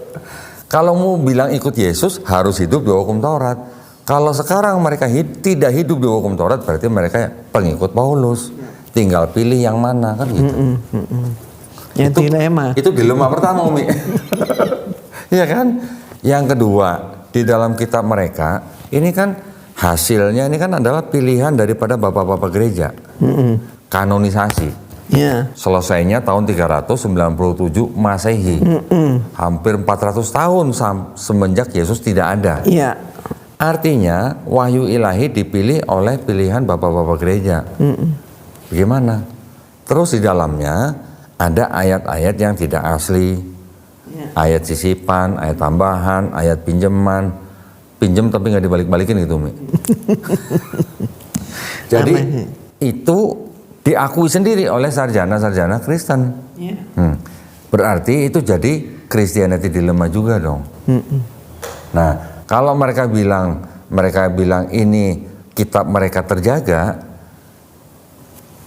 [SPEAKER 1] Kalau mau bilang ikut Yesus harus hidup di bawah hukum Taurat. Kalau sekarang mereka tidak hidup di hukum Taurat, berarti mereka pengikut Paulus. Tinggal pilih yang mana kan gitu.
[SPEAKER 2] Ya, dilema.
[SPEAKER 1] Itu dilema pertama, Umi. Iya kan? Yang kedua, di dalam kitab mereka, ini kan hasilnya ini kan adalah pilihan daripada bapak-bapak gereja. Kanonisasi.
[SPEAKER 2] Ya.
[SPEAKER 1] Selesainya tahun 397 Masehi. Hampir 400 tahun semenjak Yesus tidak ada.
[SPEAKER 2] Iya.
[SPEAKER 1] Artinya wahyu ilahi dipilih oleh pilihan bapak-bapak gereja. Bagaimana? Terus di dalamnya ada ayat-ayat yang tidak asli, ayat sisipan, ayat tambahan, ayat pinjaman, pinjam tapi nggak dibalik-balikin gitu, Mi. Jadi itu diakui sendiri oleh sarjana-sarjana Kristen. Berarti itu jadi Christianity dilemma juga dong. Nah, kalau mereka bilang ini kitab mereka terjaga,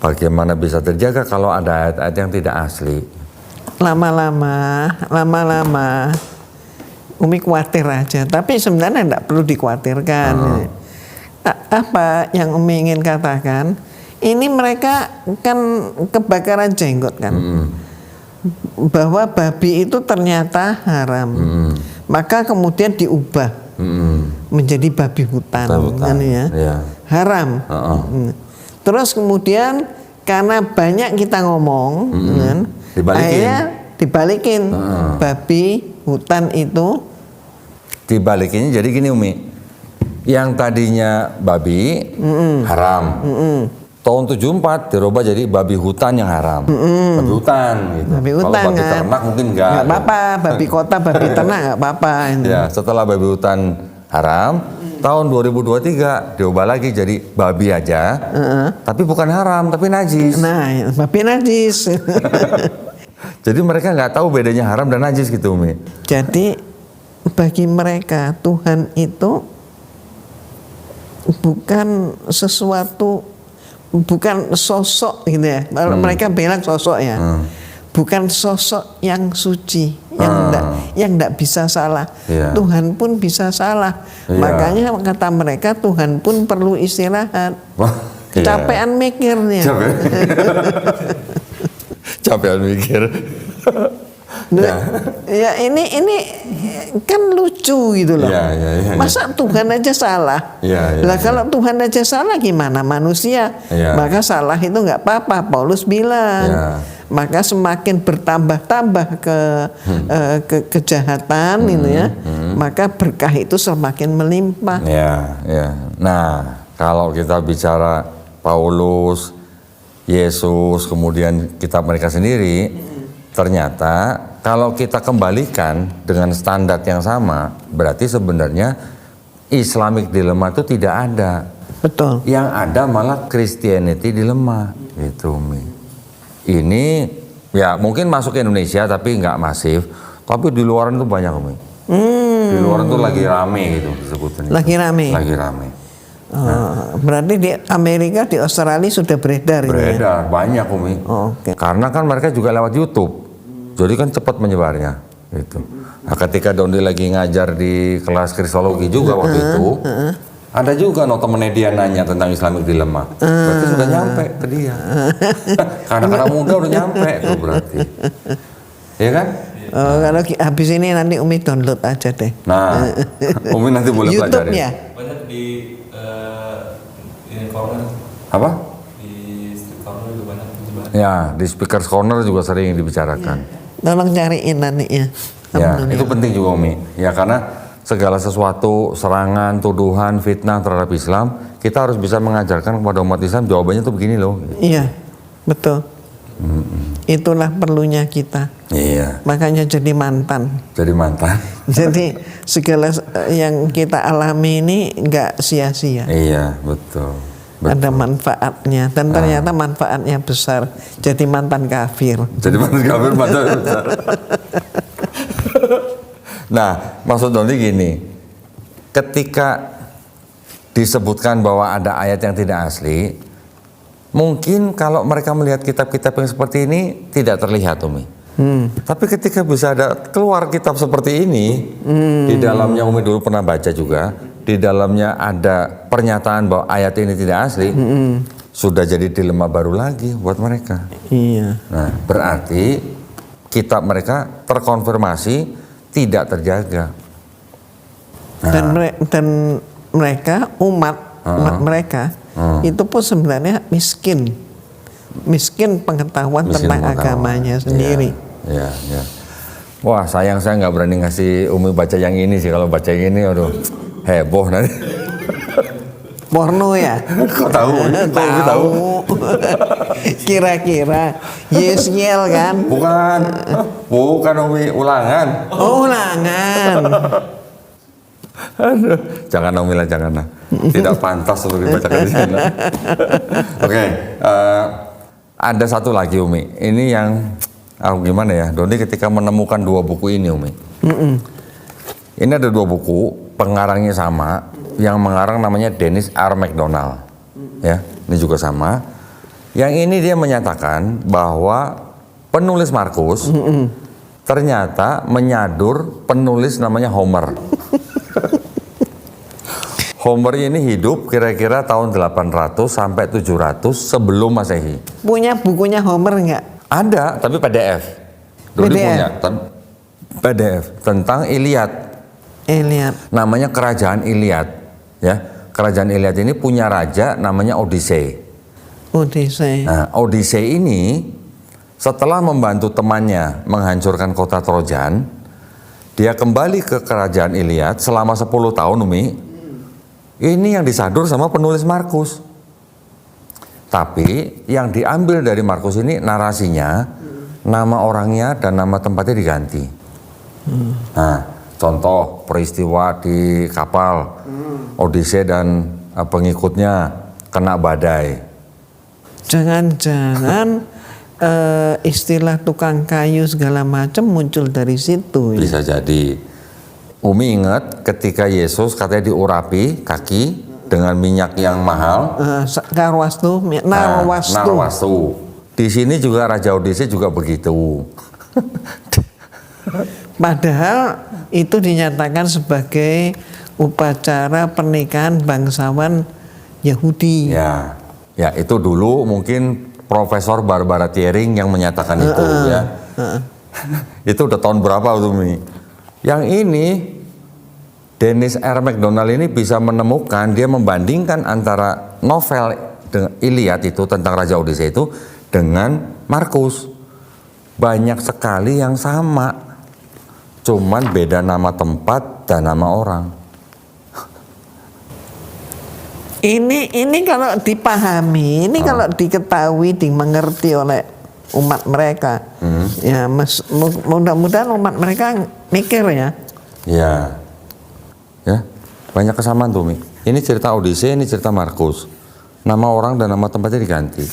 [SPEAKER 1] bagaimana bisa terjaga kalau ada ayat-ayat yang tidak asli?
[SPEAKER 2] Lama-lama Umi khawatir aja, tapi sebenarnya tidak perlu dikhawatirkan. Apa yang Umi ingin katakan, ini mereka kan kebakaran jenggot kan, bahwa babi itu ternyata haram, maka kemudian diubah menjadi babi hutan, kan ya, haram. Terus kemudian karena banyak kita ngomong, kan, akhirnya dibalikin, babi hutan itu
[SPEAKER 1] dibalikinnya jadi gini, Umi. Yang tadinya babi haram, tahun 74 dirubah jadi babi hutan yang haram. Babi hutan gitu.
[SPEAKER 2] Babi hutan,
[SPEAKER 1] kalau babi ternak mungkin enggak
[SPEAKER 2] apa-apa, babi kota, babi ternak enggak apa-apa.
[SPEAKER 1] Ya, setelah babi hutan haram, tahun 2023 diubah lagi jadi babi aja, tapi bukan haram, tapi najis.
[SPEAKER 2] Nah, babi najis.
[SPEAKER 1] Jadi mereka nggak tahu bedanya haram dan najis gitu, Umi.
[SPEAKER 2] Jadi bagi mereka Tuhan itu bukan sesuatu, bukan sosok gitu ya. Mereka bilang sosok ya. Bukan sosok yang suci, yang enggak bisa salah. Tuhan pun bisa salah. Makanya kata mereka Tuhan pun perlu istirahat. Capean mikirnya.
[SPEAKER 1] Capean mikir.
[SPEAKER 2] Ya ini kan lucu gitu loh. Masa Tuhan aja salah? Lah kalau Tuhan aja salah gimana manusia? Maka salah itu nggak apa-apa. Paulus bilang. Maka semakin bertambah-tambah kejahatan itu ya, maka berkah itu semakin melimpah.
[SPEAKER 1] Nah, kalau kita bicara Paulus, Yesus, kemudian kitab mereka sendiri, ternyata kalau kita kembalikan dengan standar yang sama, berarti sebenarnya Islamic dilemma itu tidak ada.
[SPEAKER 2] Betul.
[SPEAKER 1] Yang ada malah Christianity dilemma, gitu, Mi. Ini ya mungkin masuk ke Indonesia tapi nggak masif, tapi di luar itu banyak, Mi. Di luar itu lagi rame gitu disebutnya.
[SPEAKER 2] Lagi rame. Berarti di Amerika, di Australia sudah beredar.
[SPEAKER 1] Beredar banyak, Umi. Karena kan mereka juga lewat YouTube, jadi kan cepat menyebarnya. Gitu. Nah, ketika Dondi lagi ngajar di kelas kristologi juga waktu itu, ada juga temennya dia nanya tentang Islamic dilemma. Berarti sudah nyampe ke dia. Anak-anak muda udah nyampe tuh berarti. Ya kan?
[SPEAKER 2] Kalau habis ini nanti Umi download aja deh.
[SPEAKER 1] Nah, Umi nanti boleh pelajari.
[SPEAKER 2] YouTube-nya.
[SPEAKER 3] Banyak di corner.
[SPEAKER 1] Apa?
[SPEAKER 3] Di street corner juga banyak penyebaran.
[SPEAKER 1] Ya, di Speaker's Corner juga sering dibicarakan.
[SPEAKER 2] Tolong cariin nanti ya.
[SPEAKER 1] Ya, itu penting juga, Umi. Ya, karena segala sesuatu, serangan, tuduhan, fitnah terhadap Islam, kita harus bisa mengajarkan kepada umat Islam jawabannya tuh begini loh.
[SPEAKER 2] Iya, betul. Itulah perlunya kita.
[SPEAKER 1] Iya.
[SPEAKER 2] Makanya jadi mantan.
[SPEAKER 1] Jadi mantan.
[SPEAKER 2] Jadi segala yang kita alami ini nggak sia-sia.
[SPEAKER 1] Iya, betul.
[SPEAKER 2] Ada manfaatnya dan ternyata manfaatnya besar. Jadi mantan kafir.
[SPEAKER 1] Jadi mantan kafir, mantan besar. Nah, maksud Dondi gini, ketika disebutkan bahwa ada ayat yang tidak asli, mungkin kalau mereka melihat kitab-kitab yang seperti ini tidak terlihat, Umi. Tapi ketika bisa ada keluar kitab seperti ini, di dalamnya Umi dulu pernah baca juga, di dalamnya ada pernyataan bahwa ayat ini tidak asli, sudah jadi dilema baru lagi buat mereka.
[SPEAKER 2] Iya.
[SPEAKER 1] Nah, berarti kitab mereka terkonfirmasi tidak terjaga.
[SPEAKER 2] Dan mereka umat mereka itu pun sebenarnya miskin pengetahuan tentang agamanya sendiri.
[SPEAKER 1] Ya. Wah, sayang saya nggak berani ngasih Umi baca yang ini sih. Kalau baca yang ini, aduh, heboh nanti.
[SPEAKER 2] Porno ya?
[SPEAKER 1] Kok tahu?
[SPEAKER 2] Tahu. Kira-kira Yesniel kan?
[SPEAKER 1] Bukan Umi, ulangan.
[SPEAKER 2] Oh, ulangan.
[SPEAKER 1] Aduh, jangan Umi lah, jangan lah. Tidak pantas untuk dibacakan di sini. Oke, ada satu lagi Umi. Ini yang gimana ya? Doni ketika menemukan dua buku ini Umi. Ini ada dua buku, pengarangnya sama. Yang mengarang namanya Dennis R. MacDonald. Ya, ini juga sama. Yang ini dia menyatakan bahwa penulis Markus ternyata menyadur penulis namanya Homer. Homer ini hidup kira-kira tahun 800 sampai 700 sebelum Masehi.
[SPEAKER 2] Punya bukunya Homer nggak?
[SPEAKER 1] Ada, tapi PDF. Dodi punya PDF tentang Iliad. Namanya Kerajaan Iliad. Ya, Kerajaan Iliad ini punya raja namanya Odyssey. Nah, Odyssey ini setelah membantu temannya menghancurkan kota Trojan, dia kembali ke Kerajaan Iliad selama 10 tahun Umi. Ini yang disadur sama penulis Markus. Tapi yang diambil dari Markus ini narasinya, nama orangnya dan nama tempatnya diganti. Nah, contoh peristiwa di kapal Odyssey dan pengikutnya kena badai.
[SPEAKER 2] Jangan-jangan istilah tukang kayu segala macam muncul dari situ.
[SPEAKER 1] Bisa jadi. Umi ingat ketika Yesus katanya diurapi kaki dengan minyak yang mahal. Narwastu. Di sini juga Raja Odyssey juga begitu.
[SPEAKER 2] Padahal itu dinyatakan sebagai upacara pernikahan bangsawan Yahudi.
[SPEAKER 1] Ya itu dulu mungkin Profesor Barbara Thiering yang menyatakan itu ya. Itu udah tahun berapa tuh Mi? Yang ini Dennis R. MacDonald ini bisa menemukan, dia membandingkan antara novel Iliad itu tentang Raja Odyssey itu dengan Markus. Banyak sekali yang sama, cuman beda nama tempat dan nama orang.
[SPEAKER 2] Ini kalau dipahami, ini kalau diketahui, dimengerti oleh umat mereka, ya mudah-mudahan umat mereka mikir ya.
[SPEAKER 1] Ya, banyak kesamaan tuh Mi. Ini cerita Odyssey, ini cerita Markus. Nama orang dan nama tempatnya diganti.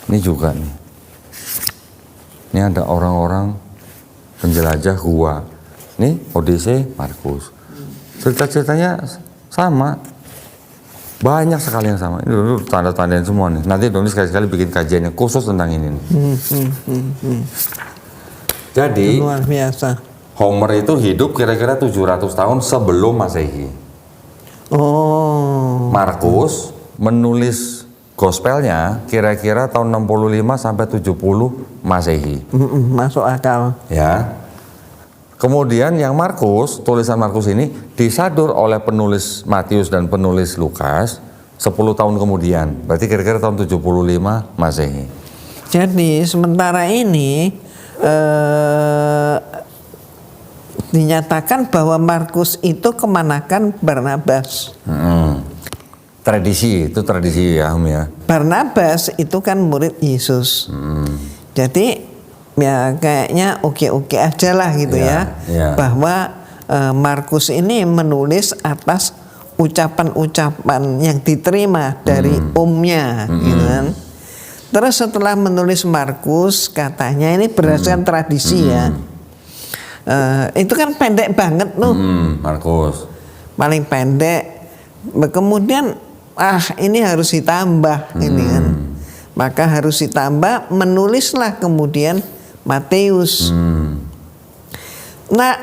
[SPEAKER 1] Ini juga nih. Ini ada orang-orang penjelajah gua. Nih Odyssey, Markus. Cerita-ceritanya sama. Banyak sekali yang sama. Ini dulu tanda-tandain semua nih. Nanti Doni sekali-sekali bikin kajian yang khusus tentang ini nih. Jadi
[SPEAKER 2] luar biasa.
[SPEAKER 1] Homer itu hidup kira-kira 700 tahun sebelum Masehi. Markus menulis gospelnya kira-kira tahun 65 sampai 70 Masehi.
[SPEAKER 2] Masuk akal.
[SPEAKER 1] Ya. Kemudian yang Markus, tulisan Markus ini disadur oleh penulis Matius dan penulis Lukas 10 tahun kemudian. Berarti kira-kira tahun 75 Masehi.
[SPEAKER 2] Jadi sementara ini dinyatakan bahwa Markus itu kemanakan Barnabas.
[SPEAKER 1] Tradisi, itu tradisi ya Om ya.
[SPEAKER 2] Barnabas itu kan murid Yesus. Jadi ya kayaknya oke-oke aja lah gitu ya. Bahwa Markus ini menulis atas ucapan-ucapan yang diterima dari omnya gitu kan. Terus setelah menulis Markus katanya ini berdasarkan tradisi ya. Itu kan pendek banget loh.
[SPEAKER 1] Markus
[SPEAKER 2] paling pendek. Kemudian ini harus ditambah ini kan. Maka harus ditambah, menulislah kemudian Matius. Nah,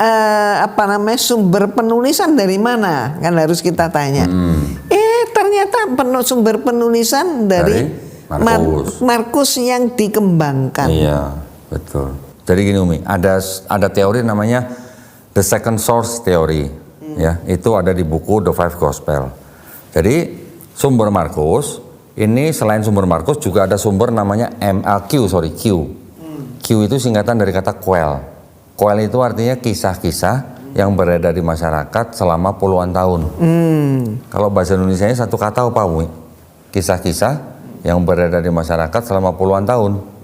[SPEAKER 2] sumber penulisan dari mana? Kan harus kita tanya. Ternyata sumber penulisan dari Markus yang dikembangkan.
[SPEAKER 1] Iya, betul. Jadi gini Umi, ada teori namanya the second source theory, ya, itu ada di buku The Five Gospel. Jadi sumber Markus ini selain sumber Markus juga ada sumber namanya Q. Q itu singkatan dari kata quell. Quell itu artinya kisah-kisah yang beredar di masyarakat selama puluhan tahun. Kalau bahasa Indonesianya satu kata apa Umi? Kisah-kisah yang beredar di masyarakat selama puluhan tahun.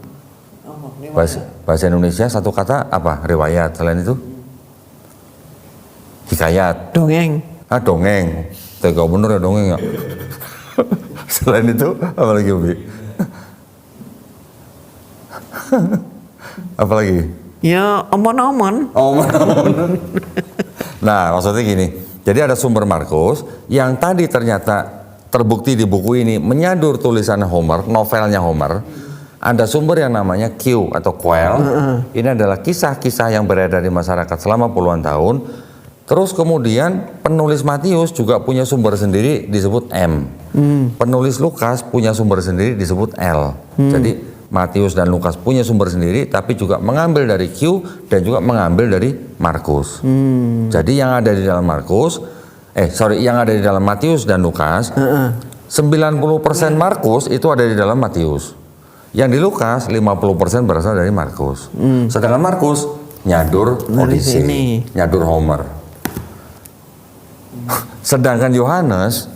[SPEAKER 1] Bahasa Indonesia satu kata apa? Riwayat. Selain itu? Hikayat.
[SPEAKER 2] Dongeng.
[SPEAKER 1] Dongeng. Tega bener ya dongeng ya. Selain itu apa lagi Umi? Apa lagi?
[SPEAKER 2] Ya omon-omon.
[SPEAKER 1] Omon-omon. Nah maksudnya gini. Jadi ada sumber Markus yang tadi ternyata terbukti di buku ini menyadur tulisan Homer, novelnya Homer. Ada sumber yang namanya Q atau quell. Ini adalah kisah-kisah yang beredar di masyarakat selama puluhan tahun. Terus kemudian penulis Matius juga punya sumber sendiri disebut M. Penulis Lukas punya sumber sendiri disebut L. Jadi Matius dan Lukas punya sumber sendiri tapi juga mengambil dari Q dan juga mengambil dari Markus. Jadi yang ada di dalam yang ada di dalam Matius dan Lukas, 90% Markus itu ada di dalam Matius. Yang di Lukas 50% berasal dari Markus. Sedangkan Markus nyadur Odyssey, nyadur Homer. Sedangkan Yohanes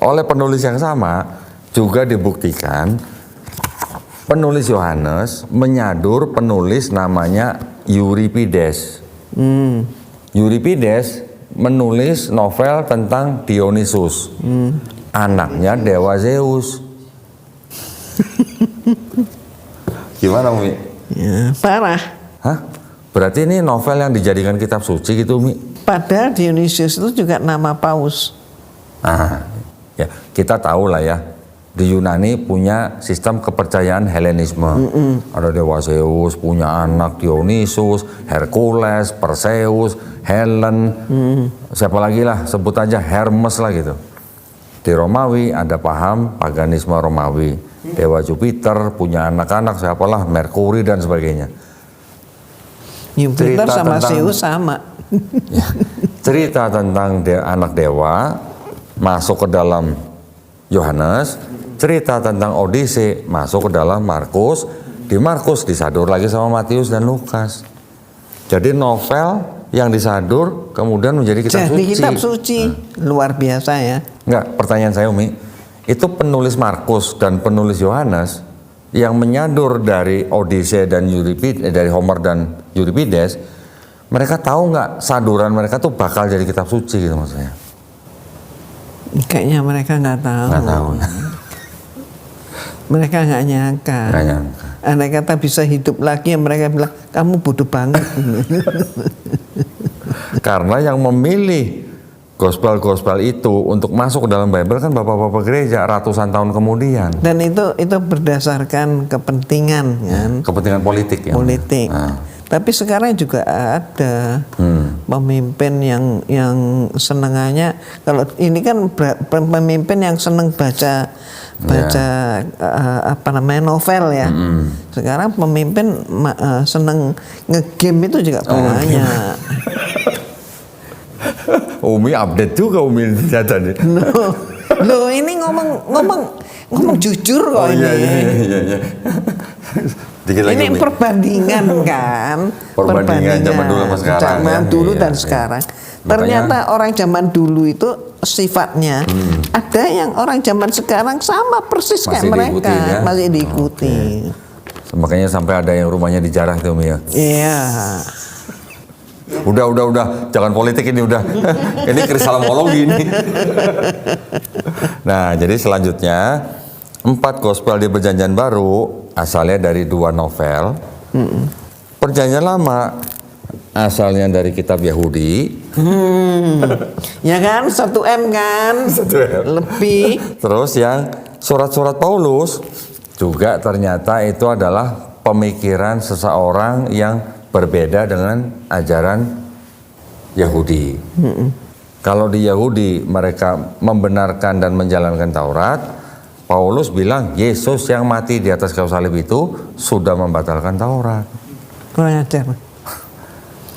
[SPEAKER 1] oleh penulis yang sama juga dibuktikan penulis Yohanes menyadur penulis namanya Euripides. Euripides menulis novel tentang Dionysus, anaknya dewa Zeus. Gimana Umi?
[SPEAKER 2] Ya, parah.
[SPEAKER 1] Hah? Berarti ini novel yang dijadikan kitab suci gitu Umi?
[SPEAKER 2] Padahal Dionysius itu juga nama paus.
[SPEAKER 1] Ya kita tahu lah ya. Di Yunani punya sistem kepercayaan Helenisme. Ada dewa Zeus, punya anak Dionysus, Hercules, Perseus, Helen, siapa lagi lah, sebut aja Hermes lah gitu. Di Romawi ada paham paganisme Romawi. Dewa Jupiter punya anak-anak siapalah, Merkuri dan sebagainya.
[SPEAKER 2] Jupiter sama Zeus sama.
[SPEAKER 1] Ya, cerita tentang anak dewa masuk ke dalam Yohanes, cerita tentang Odyssey masuk ke dalam Markus, di Markus disadur lagi sama Matius dan Lukas. Jadi novel yang disadur kemudian menjadi kitab suci.
[SPEAKER 2] Kitab suci, luar biasa ya.
[SPEAKER 1] Enggak, pertanyaan saya Umi, itu penulis Markus dan penulis Yohanes yang menyadur dari Odyssey dan Euripides, dari Homer dan Euripides, mereka tahu nggak saduran mereka tuh bakal jadi kitab suci gitu maksudnya?
[SPEAKER 2] Kayaknya mereka nggak tahu.
[SPEAKER 1] Nggak tahu.
[SPEAKER 2] Mereka nggak nyangka. Andai kata bisa hidup lagi, mereka bilang kamu bodoh banget.
[SPEAKER 1] Karena yang memilih gospel itu untuk masuk ke dalam Bible kan bapak-bapak gereja ratusan tahun kemudian.
[SPEAKER 2] Dan itu berdasarkan kepentingan kan.
[SPEAKER 1] Kepentingan politik ya.
[SPEAKER 2] Politik. Tapi sekarang juga ada pemimpin yang senengannya, kalau ini kan pemimpin yang seneng baca apa namanya novel ya. Sekarang pemimpin seneng ngegame itu juga banyak.
[SPEAKER 1] Umi update juga Umi ternyata nih.
[SPEAKER 2] Loh ini ngomong jujur kok ini.
[SPEAKER 1] Iya.
[SPEAKER 2] Ini perbandingan kan.
[SPEAKER 1] Perbandingan zaman dulu sama sekarang.
[SPEAKER 2] Zaman dulu dan sekarang. Ternyata orang zaman dulu itu sifatnya ada yang orang zaman sekarang sama persis kayak mereka, ya? Masih diikuti.
[SPEAKER 1] Makanya sampai ada yang rumahnya dijarah tuh Umi ya.
[SPEAKER 2] Iya.
[SPEAKER 1] Udah, jangan politik ini udah. Ini krisalamologi ini. Nah, jadi selanjutnya 4 gospel di Perjanjian Baru asalnya dari 2 novel. Perjanjian Lama asalnya dari kitab Yahudi.
[SPEAKER 2] Ya kan, 1M kan?
[SPEAKER 1] 1M.
[SPEAKER 2] Lebih.
[SPEAKER 1] Terus yang surat-surat Paulus juga ternyata itu adalah pemikiran seseorang yang berbeda dengan ajaran Yahudi. Kalau di Yahudi mereka membenarkan dan menjalankan Taurat, Paulus bilang Yesus yang mati di atas kayu salib itu sudah membatalkan Taurat.
[SPEAKER 2] Kurang ajar.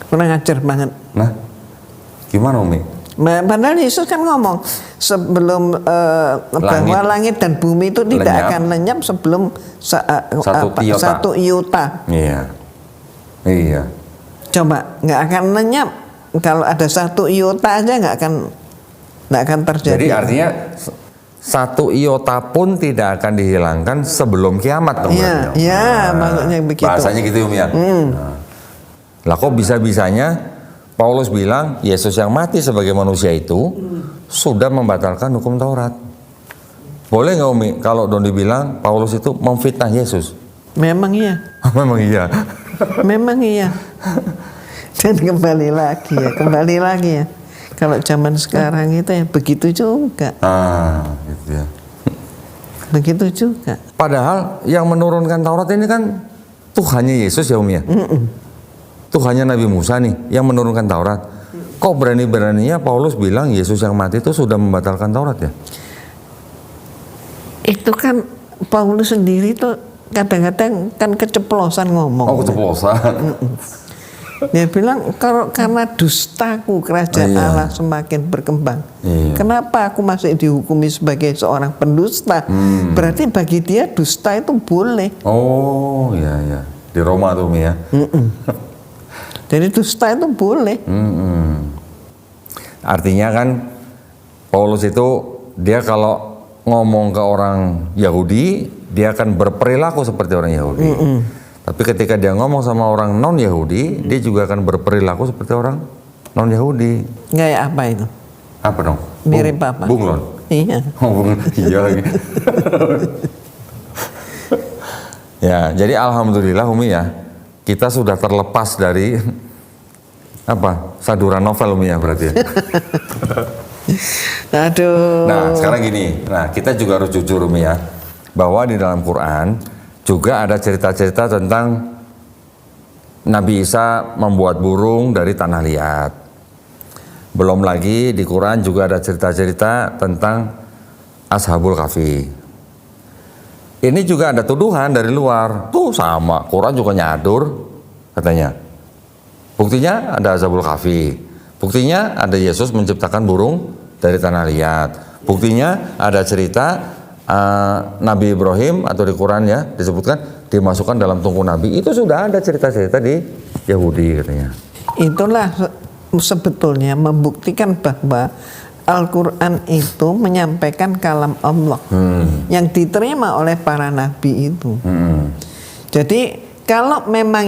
[SPEAKER 2] Kurang ajar banget.
[SPEAKER 1] Nah, gimana Umi?
[SPEAKER 2] Padahal Yesus kan ngomong sebelum bahwa langit dan bumi itu tidak
[SPEAKER 1] lenyap.
[SPEAKER 2] akan lenyap sebelum
[SPEAKER 1] iota.
[SPEAKER 2] satu iota.
[SPEAKER 1] Iya. Iya.
[SPEAKER 2] Coba nggak akan lenyap. Kalau ada satu iota aja nggak akan terjadi.
[SPEAKER 1] Jadi artinya satu iota pun tidak akan dihilangkan sebelum kiamat dong.
[SPEAKER 2] Iya, iya, maksudnya begitu.
[SPEAKER 1] Bahasanya gitu Umi ya. Nah. Lah kok bisa-bisanya Paulus bilang Yesus yang mati sebagai manusia itu sudah membatalkan hukum Taurat. Boleh nggak Umi kalau Doni bilang Paulus itu memfitnah Yesus?
[SPEAKER 2] Memang iya.
[SPEAKER 1] Memang iya.
[SPEAKER 2] Memang iya. Dan kembali lagi ya. Kalau zaman sekarang itu ya begitu juga.
[SPEAKER 1] Gitu ya.
[SPEAKER 2] Begitu juga.
[SPEAKER 1] Padahal yang menurunkan Taurat ini kan Tuhannya Yesus ya Umi ya. Tuhannya Nabi Musa nih yang menurunkan Taurat. Kok berani-beraninya Paulus bilang Yesus yang mati itu sudah membatalkan Taurat ya?
[SPEAKER 2] Itu kan Paulus sendiri tuh kadang-kadang kan keceplosan ngomong.
[SPEAKER 1] Oh, keceplosan.
[SPEAKER 2] Dia bilang karena dustaku kerajaan Allah semakin berkembang. Kenapa aku masih dihukumi sebagai seorang pendusta? Berarti bagi dia dusta itu boleh.
[SPEAKER 1] Oh iya. Di Roma tuh Umi ya.
[SPEAKER 2] Jadi dusta itu boleh.
[SPEAKER 1] Artinya kan Paulus itu dia kalau ngomong ke orang Yahudi dia akan berperilaku seperti orang Yahudi. Tapi ketika dia ngomong sama orang non Yahudi dia juga akan berperilaku seperti orang non Yahudi.
[SPEAKER 2] Kayak apa itu?
[SPEAKER 1] Apa dong?
[SPEAKER 2] Mirip apa?
[SPEAKER 1] Bunglon.
[SPEAKER 2] Iya.
[SPEAKER 1] Iya lagi. Ya, jadi alhamdulillah Umi ya, kita sudah terlepas dari saduran novel Umi ya berarti ya.
[SPEAKER 2] Aduh.
[SPEAKER 1] Nah, sekarang gini. Nah, kita juga harus jujur Umi ya, bahwa di dalam Quran juga ada cerita-cerita tentang Nabi Isa membuat burung dari tanah liat. Belum lagi di Quran juga ada cerita-cerita tentang Ashabul Kahfi. Ini juga ada tuduhan dari luar. Tuh sama, Quran juga nyadur katanya. Buktinya ada Ashabul Kahfi. Buktinya ada Yesus menciptakan burung dari tanah liat. Buktinya ada cerita Nabi Ibrahim atau di Quran ya disebutkan dimasukkan dalam tungku Nabi. Itu sudah ada cerita-cerita di Yahudi katanya.
[SPEAKER 2] Itulah sebetulnya membuktikan bahwa Al-Quran itu menyampaikan kalam Allah yang diterima oleh para nabi itu. Jadi kalau memang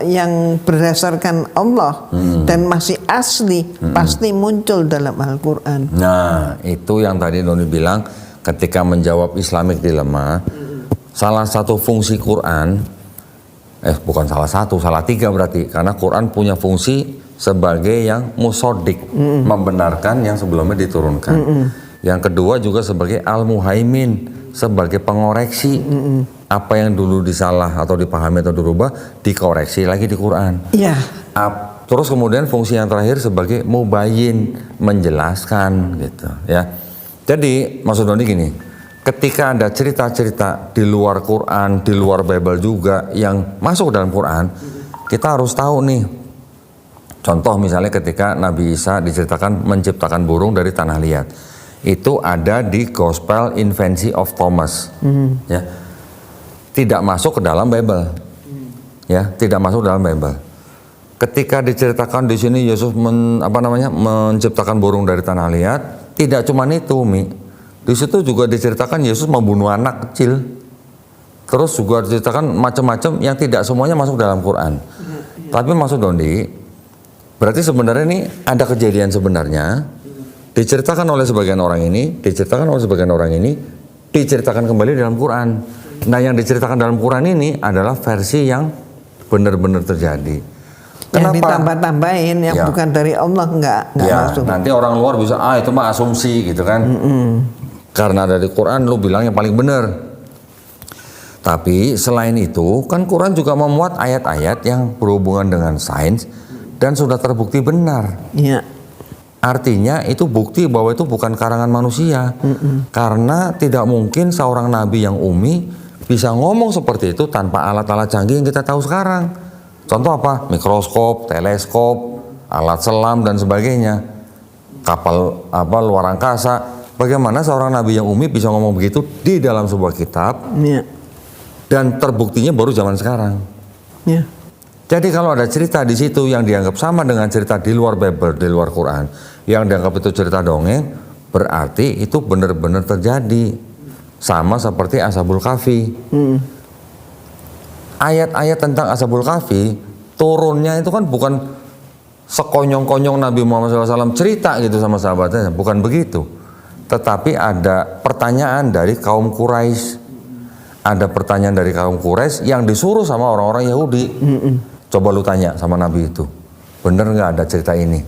[SPEAKER 2] yang berdasarkan Allah dan masih asli pasti muncul dalam Al-Quran.
[SPEAKER 1] Nah itu yang tadi Doni bilang ketika menjawab Islamic Dilemma, salah satu fungsi Quran, bukan salah satu, salah tiga berarti, karena Quran punya fungsi sebagai yang musodik, membenarkan yang sebelumnya diturunkan. Yang kedua juga sebagai al-muhaimin, sebagai pengoreksi. Apa yang dulu disalah atau dipahami atau dirubah, dikoreksi lagi di Quran.
[SPEAKER 2] Iya.
[SPEAKER 1] Terus kemudian fungsi yang terakhir sebagai mubayyin, menjelaskan gitu ya. Jadi maksud Doni gini, ketika ada cerita-cerita di luar Quran, di luar Bible juga yang masuk dalam Quran, kita harus tahu nih. Contoh misalnya ketika Nabi Isa diceritakan menciptakan burung dari tanah liat, itu ada di Gospel Infancy of Thomas, ya, tidak masuk ke dalam Bible, ya, tidak masuk dalam Bible. Ketika diceritakan di sini Yesus menciptakan burung dari tanah liat, tidak cuma itu, Mi, di situ juga diceritakan Yesus membunuh anak kecil, terus juga diceritakan macam-macam yang tidak semuanya masuk dalam Quran. Tapi maksud Dondi, berarti sebenarnya ini ada kejadian sebenarnya diceritakan oleh sebagian orang ini, diceritakan oleh sebagian orang ini, diceritakan kembali dalam Quran. Nah, yang diceritakan dalam Quran ini adalah versi yang benar-benar terjadi.
[SPEAKER 2] Yang ditambah-tambahin yang bukan dari Allah nggak masuk.
[SPEAKER 1] Nanti orang luar bisa itu mah asumsi gitu kan. Karena dari Quran lu bilang yang paling benar. Tapi selain itu kan Quran juga memuat ayat-ayat yang berhubungan dengan sains dan sudah terbukti benar.
[SPEAKER 2] Iya.
[SPEAKER 1] Artinya itu bukti bahwa itu bukan karangan manusia. Karena tidak mungkin seorang nabi yang umi bisa ngomong seperti itu tanpa alat-alat canggih yang kita tahu sekarang. Contoh apa? Mikroskop, teleskop, alat selam dan sebagainya. Kapal luar angkasa. Bagaimana seorang nabi yang umi bisa ngomong begitu di dalam sebuah kitab? Dan terbuktinya baru zaman sekarang. Jadi kalau ada cerita di situ yang dianggap sama dengan cerita di luar Bible, di luar Quran, yang dianggap itu cerita dongeng, berarti itu benar-benar terjadi. Sama seperti Ashabul Kahfi. Ayat-ayat tentang Ashabul Kahfi turunnya itu kan bukan sekonyong-konyong Nabi Muhammad SAW cerita gitu sama sahabatnya, bukan begitu. Tetapi ada pertanyaan dari kaum Quraisy. Ada pertanyaan dari kaum Quraisy yang disuruh sama orang-orang Yahudi. Coba lu tanya sama Nabi itu, bener nggak ada cerita ini?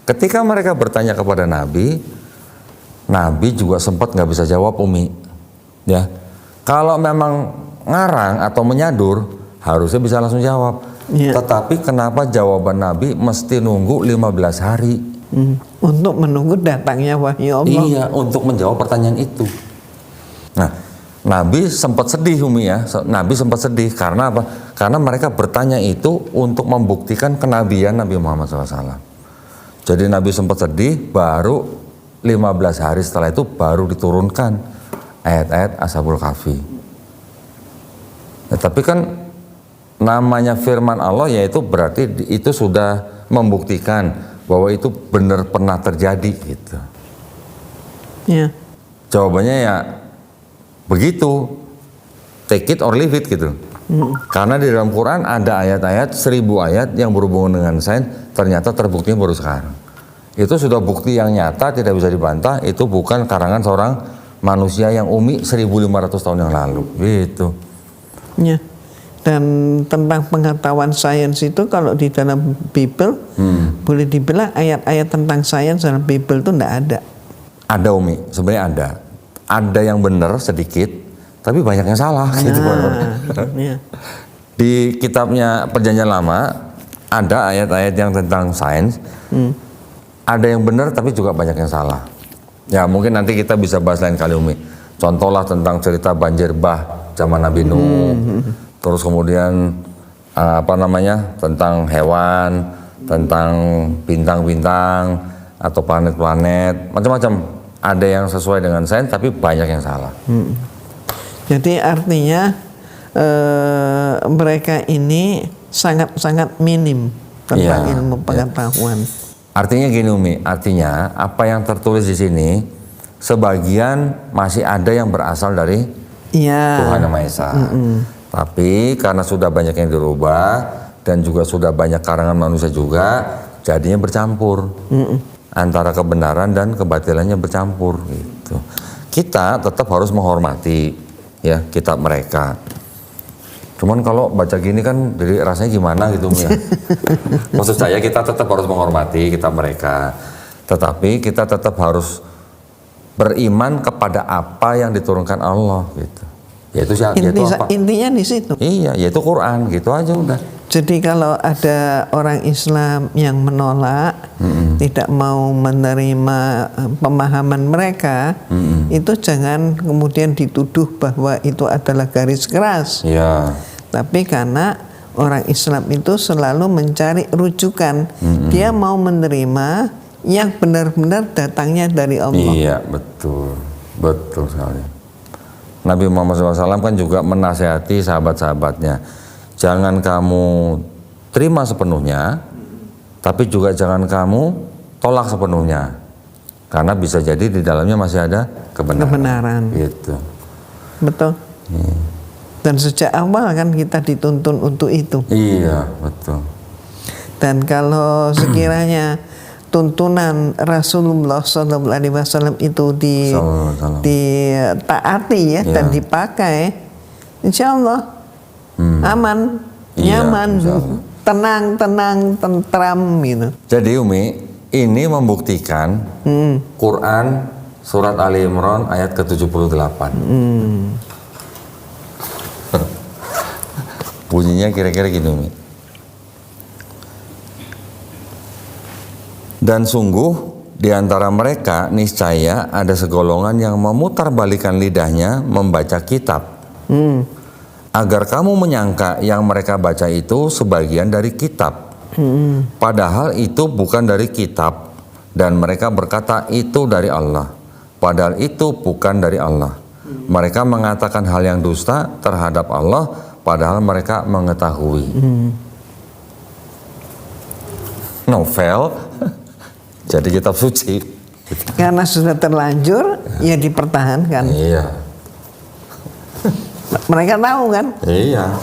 [SPEAKER 1] Ketika mereka bertanya kepada Nabi, Nabi juga sempat nggak bisa jawab, Umi. Ya, kalau memang ngarang atau menyadur, harusnya bisa langsung jawab. Tetapi kenapa jawaban Nabi mesti nunggu 15 hari?
[SPEAKER 2] Untuk menunggu datangnya wahyu Allah.
[SPEAKER 1] Iya, untuk menjawab pertanyaan itu. Nah, Nabi sempat sedih, Umi ya. Nabi sempat sedih karena apa? Karena mereka bertanya itu untuk membuktikan kenabian Nabi Muhammad SAW. Jadi Nabi sempat sedih, baru 15 hari setelah itu baru diturunkan ayat-ayat Ashabul Kahfi. Ya, tapi kan namanya firman Allah, yaitu berarti itu sudah membuktikan bahwa itu benar pernah terjadi gitu. Jawabannya ya begitu, take it or leave it gitu. Karena di dalam Quran ada ayat-ayat 1000 ayat yang berhubungan dengan sains, ternyata terbukti baru sekarang. Itu sudah bukti yang nyata, tidak bisa dibantah. Itu bukan karangan seorang manusia yang umi 1500 tahun yang lalu gitu.
[SPEAKER 2] Dan tentang pengetahuan sains itu kalau di dalam Bible boleh dibilang ayat-ayat tentang sains dalam Bible itu tidak ada. Ada,
[SPEAKER 1] Umi, sebenarnya ada. Ada yang benar sedikit, tapi banyak yang salah gitu. Di kitabnya Perjanjian Lama ada ayat-ayat yang tentang sains. Ada yang benar tapi juga banyak yang salah. Ya mungkin nanti kita bisa bahas lain kali, Umi. Contohlah tentang cerita banjir bah zaman Nabi Nuh. Terus kemudian tentang hewan, tentang bintang-bintang atau planet-planet, macam-macam. Ada yang sesuai dengan sains, tapi banyak yang salah.
[SPEAKER 2] Jadi artinya mereka ini sangat-sangat minim tentang ilmu pengetahuan.
[SPEAKER 1] Artinya gini, Umi, artinya apa yang tertulis di sini sebagian masih ada yang berasal dari Tuhan Yang Maha Esa. Tapi karena sudah banyak yang dirubah dan juga sudah banyak karangan manusia juga, jadinya bercampur. Antara kebenaran dan kebatilannya bercampur gitu. Kita tetap harus menghormati ya kitab mereka. Cuman kalau baca gini kan jadi rasanya gimana gitu ya. Maksud saya kita tetap harus menghormati kitab mereka. Tetapi kita tetap harus beriman kepada apa yang diturunkan Allah gitu. Yaitu apa?
[SPEAKER 2] Intinya di situ.
[SPEAKER 1] Iya, yaitu Quran, gitu aja udah.
[SPEAKER 2] Jadi kalau ada orang Islam yang menolak, tidak mau menerima pemahaman mereka, itu jangan kemudian dituduh bahwa itu adalah garis keras. Tapi karena orang Islam itu selalu mencari rujukan, dia mau menerima yang benar-benar datangnya dari Allah.
[SPEAKER 1] Iya, betul, betul sekali. Nabi Muhammad SAW kan juga menasihati sahabat-sahabatnya, jangan kamu terima sepenuhnya, tapi juga jangan kamu tolak sepenuhnya, karena bisa jadi di dalamnya masih ada kebenaran. Gitu.
[SPEAKER 2] Betul. Dan sejak awal kan kita dituntun untuk itu.
[SPEAKER 1] Iya, betul.
[SPEAKER 2] Dan kalau sekiranya tuntunan Rasulullah SAW itu ditaati ya, dan dipakai, insya Allah aman, nyaman, tenang, tentram gitu.
[SPEAKER 1] Jadi Umi, ini membuktikan Quran surat Ali Imran ayat ke-78. Bunyinya kira-kira gini, Umi. Dan sungguh di antara mereka niscaya ada segolongan yang memutarbalikan lidahnya membaca kitab. Agar kamu menyangka yang mereka baca itu sebagian dari kitab. Padahal itu bukan dari kitab. Dan mereka berkata itu dari Allah. Padahal itu bukan dari Allah. Mereka mengatakan hal yang dusta terhadap Allah, padahal mereka mengetahui. Novel jadi kitab suci.
[SPEAKER 2] Karena sudah terlanjur, ya dipertahankan.
[SPEAKER 1] Iya.
[SPEAKER 2] Mereka tahu kan?
[SPEAKER 1] Iya.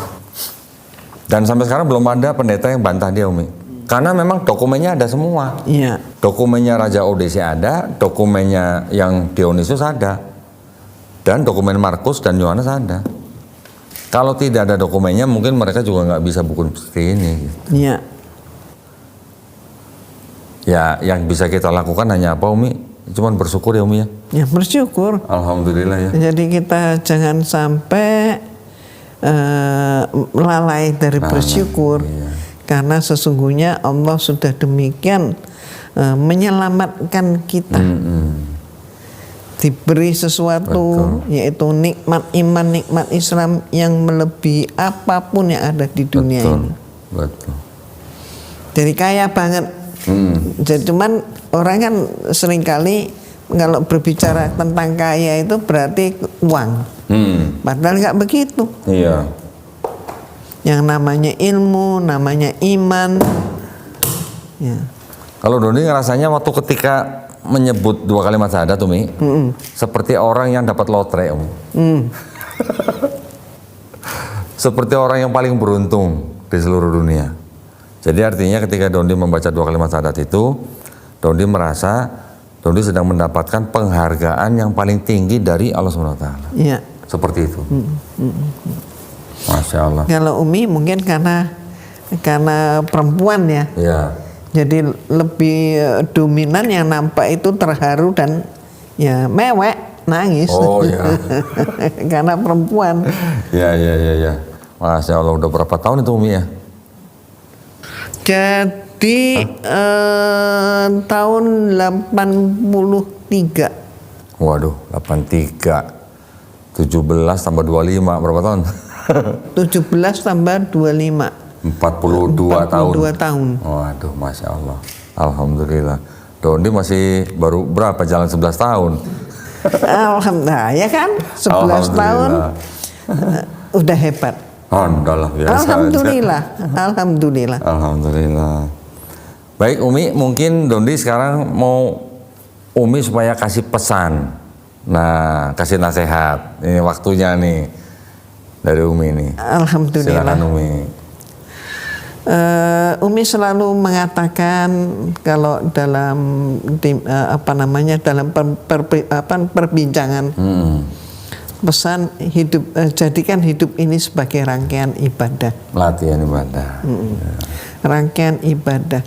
[SPEAKER 1] Dan sampai sekarang belum ada pendeta yang bantah dia, Umi. Karena memang dokumennya ada semua.
[SPEAKER 2] Iya.
[SPEAKER 1] Dokumennya Raja Odysseus ada, dokumennya yang Dionysius ada, dan dokumen Markus dan Yohanes ada. Kalau tidak ada dokumennya, mungkin mereka juga nggak bisa buku seperti ini.
[SPEAKER 2] Iya.
[SPEAKER 1] Ya, yang bisa kita lakukan hanya apa, Umi? Cuman bersyukur ya, Umi ya.
[SPEAKER 2] Ya bersyukur.
[SPEAKER 1] Alhamdulillah ya.
[SPEAKER 2] Jadi kita jangan sampai lalai dari bersyukur.
[SPEAKER 1] Iya.
[SPEAKER 2] Karena sesungguhnya Allah sudah demikian menyelamatkan kita. Diberi sesuatu, yaitu nikmat iman, nikmat Islam yang melebihi apapun yang ada di dunia ini.
[SPEAKER 1] Betul.
[SPEAKER 2] Jadi kaya banget. Jadi cuman orang kan seringkali kalau berbicara tentang kaya itu berarti uang. Padahal nggak begitu.
[SPEAKER 1] Iya.
[SPEAKER 2] Yang namanya ilmu, namanya iman. Ya.
[SPEAKER 1] Kalau Doni rasanya waktu ketika menyebut dua kalimat syahadat, Umi, seperti orang yang dapat lotre, Umi. Seperti orang yang paling beruntung di seluruh dunia. Jadi artinya ketika Dondi membaca dua kalimat syahadat itu, Dondi merasa Dondi sedang mendapatkan penghargaan yang paling tinggi dari Allah SWT.
[SPEAKER 2] Iya.
[SPEAKER 1] Seperti itu. Masya Allah.
[SPEAKER 2] Kalau Umi mungkin karena perempuan ya.
[SPEAKER 1] Iya.
[SPEAKER 2] Jadi lebih dominan yang nampak itu terharu dan ya mewek, nangis.
[SPEAKER 1] Oh iya.
[SPEAKER 2] Karena perempuan.
[SPEAKER 1] Iya. Masya Allah, udah berapa tahun itu, Umi ya?
[SPEAKER 2] Jadi tahun 83.
[SPEAKER 1] Waduh, 83. 17 tambah 25, berapa tahun?
[SPEAKER 2] 17 tambah 25.
[SPEAKER 1] 42 tahun.
[SPEAKER 2] Waduh,
[SPEAKER 1] Masya Allah. Alhamdulillah. Dondi masih baru berapa, jalan 11 tahun.
[SPEAKER 2] Alhamdulillah, ya kan? 11 tahun udah hebat.
[SPEAKER 1] Alhamdulillah, biasa
[SPEAKER 2] Alhamdulillah.
[SPEAKER 1] aja. Alhamdulillah. Baik Umi, mungkin Dondi sekarang mau Umi supaya kasih pesan. Nah, kasih nasihat. Ini waktunya nih dari Umi nih.
[SPEAKER 2] Alhamdulillah.
[SPEAKER 1] Silakan Umi.
[SPEAKER 2] Umi selalu mengatakan kalau dalam dalam perbincangan pesan hidup, jadikan hidup ini sebagai rangkaian ibadah.
[SPEAKER 1] Latihan ibadah.
[SPEAKER 2] Rangkaian ibadah.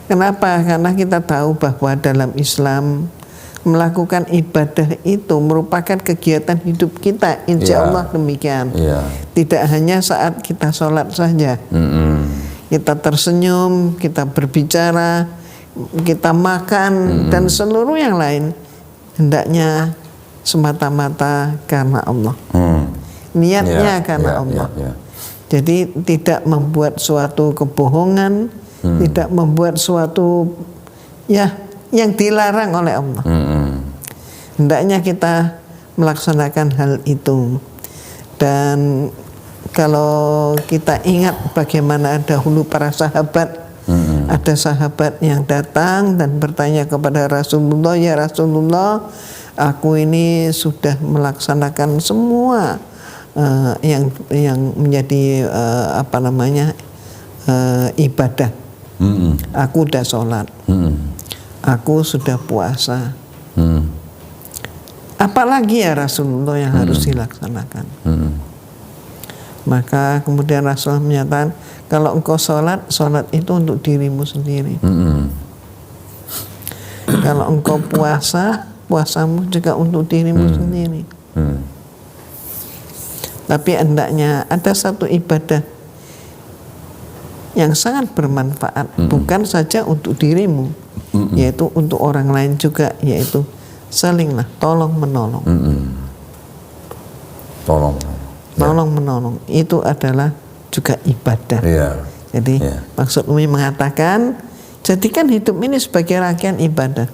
[SPEAKER 2] Kenapa? Karena kita tahu bahwa dalam Islam melakukan ibadah itu merupakan kegiatan hidup kita. Insya Allah demikian. Tidak hanya saat kita sholat saja. Kita tersenyum, kita berbicara, kita makan dan seluruh yang lain hendaknya semata-mata karena Allah. Niatnya karena Allah. Jadi tidak membuat suatu kebohongan, tidak membuat suatu yang dilarang oleh Allah. Hendaknya kita melaksanakan hal itu. Dan kalau kita ingat bagaimana dahulu para sahabat, ada sahabat yang datang dan bertanya kepada Rasulullah, ya Rasulullah, aku ini sudah melaksanakan semua yang menjadi ibadah. Aku sudah sholat, aku sudah puasa. Apalagi ya Rasulullah yang harus dilaksanakan? Maka kemudian Rasulullah menyatakan, kalau engkau sholat, sholat itu untuk dirimu sendiri. Kalau engkau puasa, puasamu juga untuk dirimu sendiri. Tapi hendaknya ada satu ibadah yang sangat bermanfaat, bukan saja untuk dirimu, yaitu untuk orang lain juga, yaitu salinglah tolong menolong. Tolong menolong itu adalah juga ibadah. Jadi maksud Umi mengatakan jadikan hidup ini sebagai rangkaian ibadah.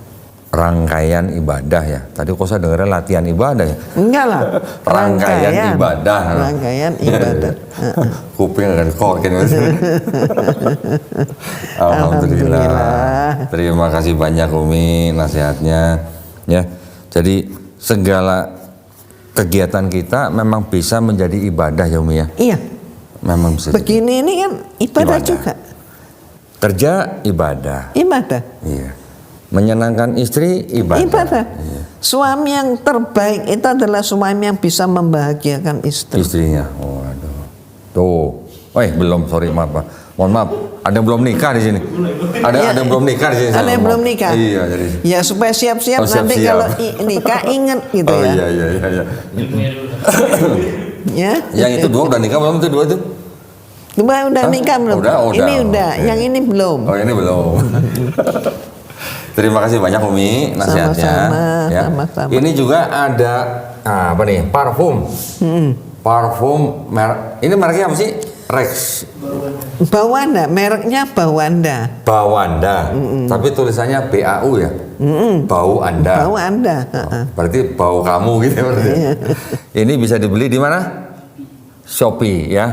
[SPEAKER 1] Rangkaian ibadah ya. Tadi kok saya dengarnya latihan ibadah ya?
[SPEAKER 2] Enggak lah.
[SPEAKER 1] Rangkaian ibadah.
[SPEAKER 2] Rangkaian ibadah.
[SPEAKER 1] Kuping akan korkin. Alhamdulillah. Terima kasih banyak Umi nasihatnya. Ya. Jadi segala kegiatan kita memang bisa menjadi ibadah ya Umi ya.
[SPEAKER 2] Iya.
[SPEAKER 1] Memang bisa.
[SPEAKER 2] Begini ini kan ibadah juga.
[SPEAKER 1] Kerja ibadah.
[SPEAKER 2] Ibadah.
[SPEAKER 1] Iya. Menyenangkan istri ibadah. Iya.
[SPEAKER 2] Suami yang terbaik itu adalah suami yang bisa membahagiakan
[SPEAKER 1] istrinya. Waduh. Tuh. Belum, sorry maaf Pak. Mohon maaf, ada yang belum nikah di sini. Ada yang belum nikah di sini.
[SPEAKER 2] Ada yang belum nikah.
[SPEAKER 1] Iya, jadi.
[SPEAKER 2] Ya supaya siap-siap nanti kalau nikah ingat gitu ya.
[SPEAKER 1] Iya.
[SPEAKER 2] Ya.
[SPEAKER 1] Yang itu dua udah nikah belum tuh dua itu?
[SPEAKER 2] Dua udah nikah belum?
[SPEAKER 1] Udah.
[SPEAKER 2] Ini udah, yang ini belum.
[SPEAKER 1] Oh, ini belum. Terima kasih banyak Umi nasihatnya.
[SPEAKER 2] Sama-sama.
[SPEAKER 1] Ini juga ada apa nih? Parfum. Parfum merek. Ini mereknya apa sih? Rex.
[SPEAKER 2] Bawanda, mereknya Bawanda.
[SPEAKER 1] Tapi tulisannya BAU ya. Bau Anda.
[SPEAKER 2] Bau Anda.
[SPEAKER 1] Berarti bau kamu gitu ya berarti. Ini bisa dibeli di mana? Shopee ya.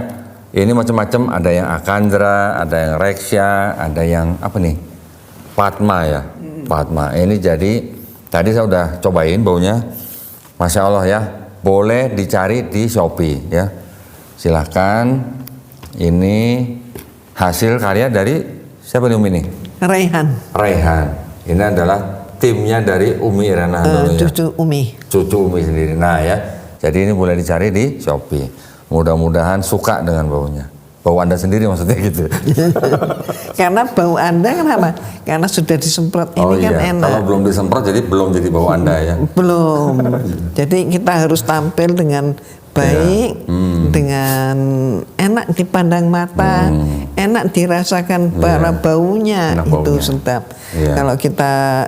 [SPEAKER 1] Ini macam-macam, ada yang Akandra, ada yang Rexya, ada yang apa nih? Padma ya. Padma. Ini jadi tadi saya udah cobain baunya. Masya Allah ya. Boleh dicari di Shopee ya. Silahkan. Ini hasil karya dari siapa nih Umi ini? Raihan. Ini adalah timnya dari Umi Irena Handono.
[SPEAKER 2] Cucu Umi
[SPEAKER 1] sendiri. Nah ya. Jadi ini boleh dicari di Shopee. Mudah-mudahan suka dengan baunya. Bau Anda sendiri maksudnya gitu.
[SPEAKER 2] Karena bau Anda kenapa? Karena sudah disemprot ini kan enak.
[SPEAKER 1] Kalau belum disemprot jadi belum jadi bau Anda ya.
[SPEAKER 2] Belum. Jadi kita harus tampil dengan baik, dengan enak dipandang mata, enak dirasakan para baunya, itu sedap. Kalau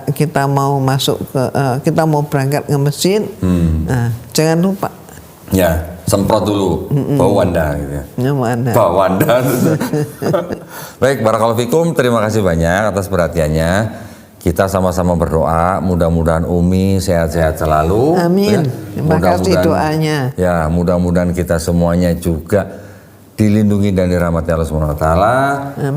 [SPEAKER 2] kita mau masuk ke, kita mau berangkat ke masjid, nah, jangan lupa.
[SPEAKER 1] Ya, semprot dulu bau Anda gitu ya. Bau Anda. Baik, barakallahu fikum, terima kasih banyak atas perhatiannya. Kita sama-sama berdoa, mudah-mudahan Umi sehat-sehat selalu.
[SPEAKER 2] Amin. Terima kasih doanya.
[SPEAKER 1] Ya, mudah-mudahan kita semuanya juga dilindungi dan dirahmati Allah Subhanahu wa taala.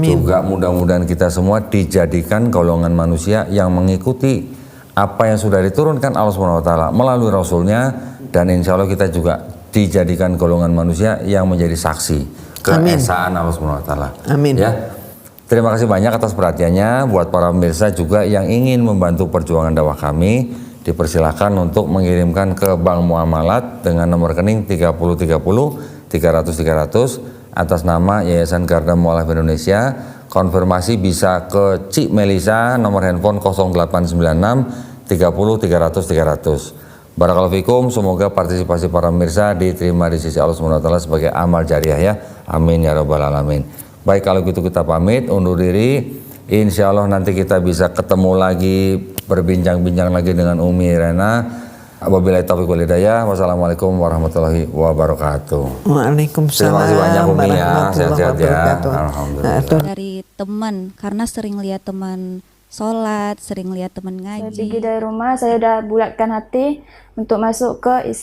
[SPEAKER 1] Juga mudah-mudahan kita semua dijadikan golongan manusia yang mengikuti apa yang sudah diturunkan Allah Subhanahu wa taala melalui Rasulnya, dan insya Allah kita juga dijadikan golongan manusia yang menjadi saksi keesaan Allah Subhanahu wa taala.
[SPEAKER 2] Amin.
[SPEAKER 1] Ya. Terima kasih banyak atas perhatiannya. Buat para pemirsa juga yang ingin membantu perjuangan dakwah kami, dipersilakan untuk mengirimkan ke Bank Muamalat dengan nomor rekening 3030 300 300 atas nama Yayasan Garda Mualaf Indonesia. Konfirmasi bisa ke Cik Melisa, nomor handphone 0896 30 300 300. Barakallahu fikum, semoga partisipasi para pemirsa diterima di sisi Allah Subhanahu wa taala sebagai amal jariah ya. Amin ya rabbal alamin. Baik, kalau gitu kita pamit undur diri. Insya Allah nanti kita bisa ketemu lagi, berbincang-bincang lagi dengan Umi Irena. Wabillahi taufiq wal hidayah. Wassalamualaikum warahmatullahi wabarakatuh.
[SPEAKER 2] Waalaikumsalam.
[SPEAKER 1] Terima kasih banyak Umi ya. Sehat-sehat ya. Alhamdulillah.
[SPEAKER 4] Dari teman, karena sering lihat teman sholat, sering lihat teman ngaji.
[SPEAKER 5] Saya pergi dari rumah, saya udah bulatkan hati untuk masuk ke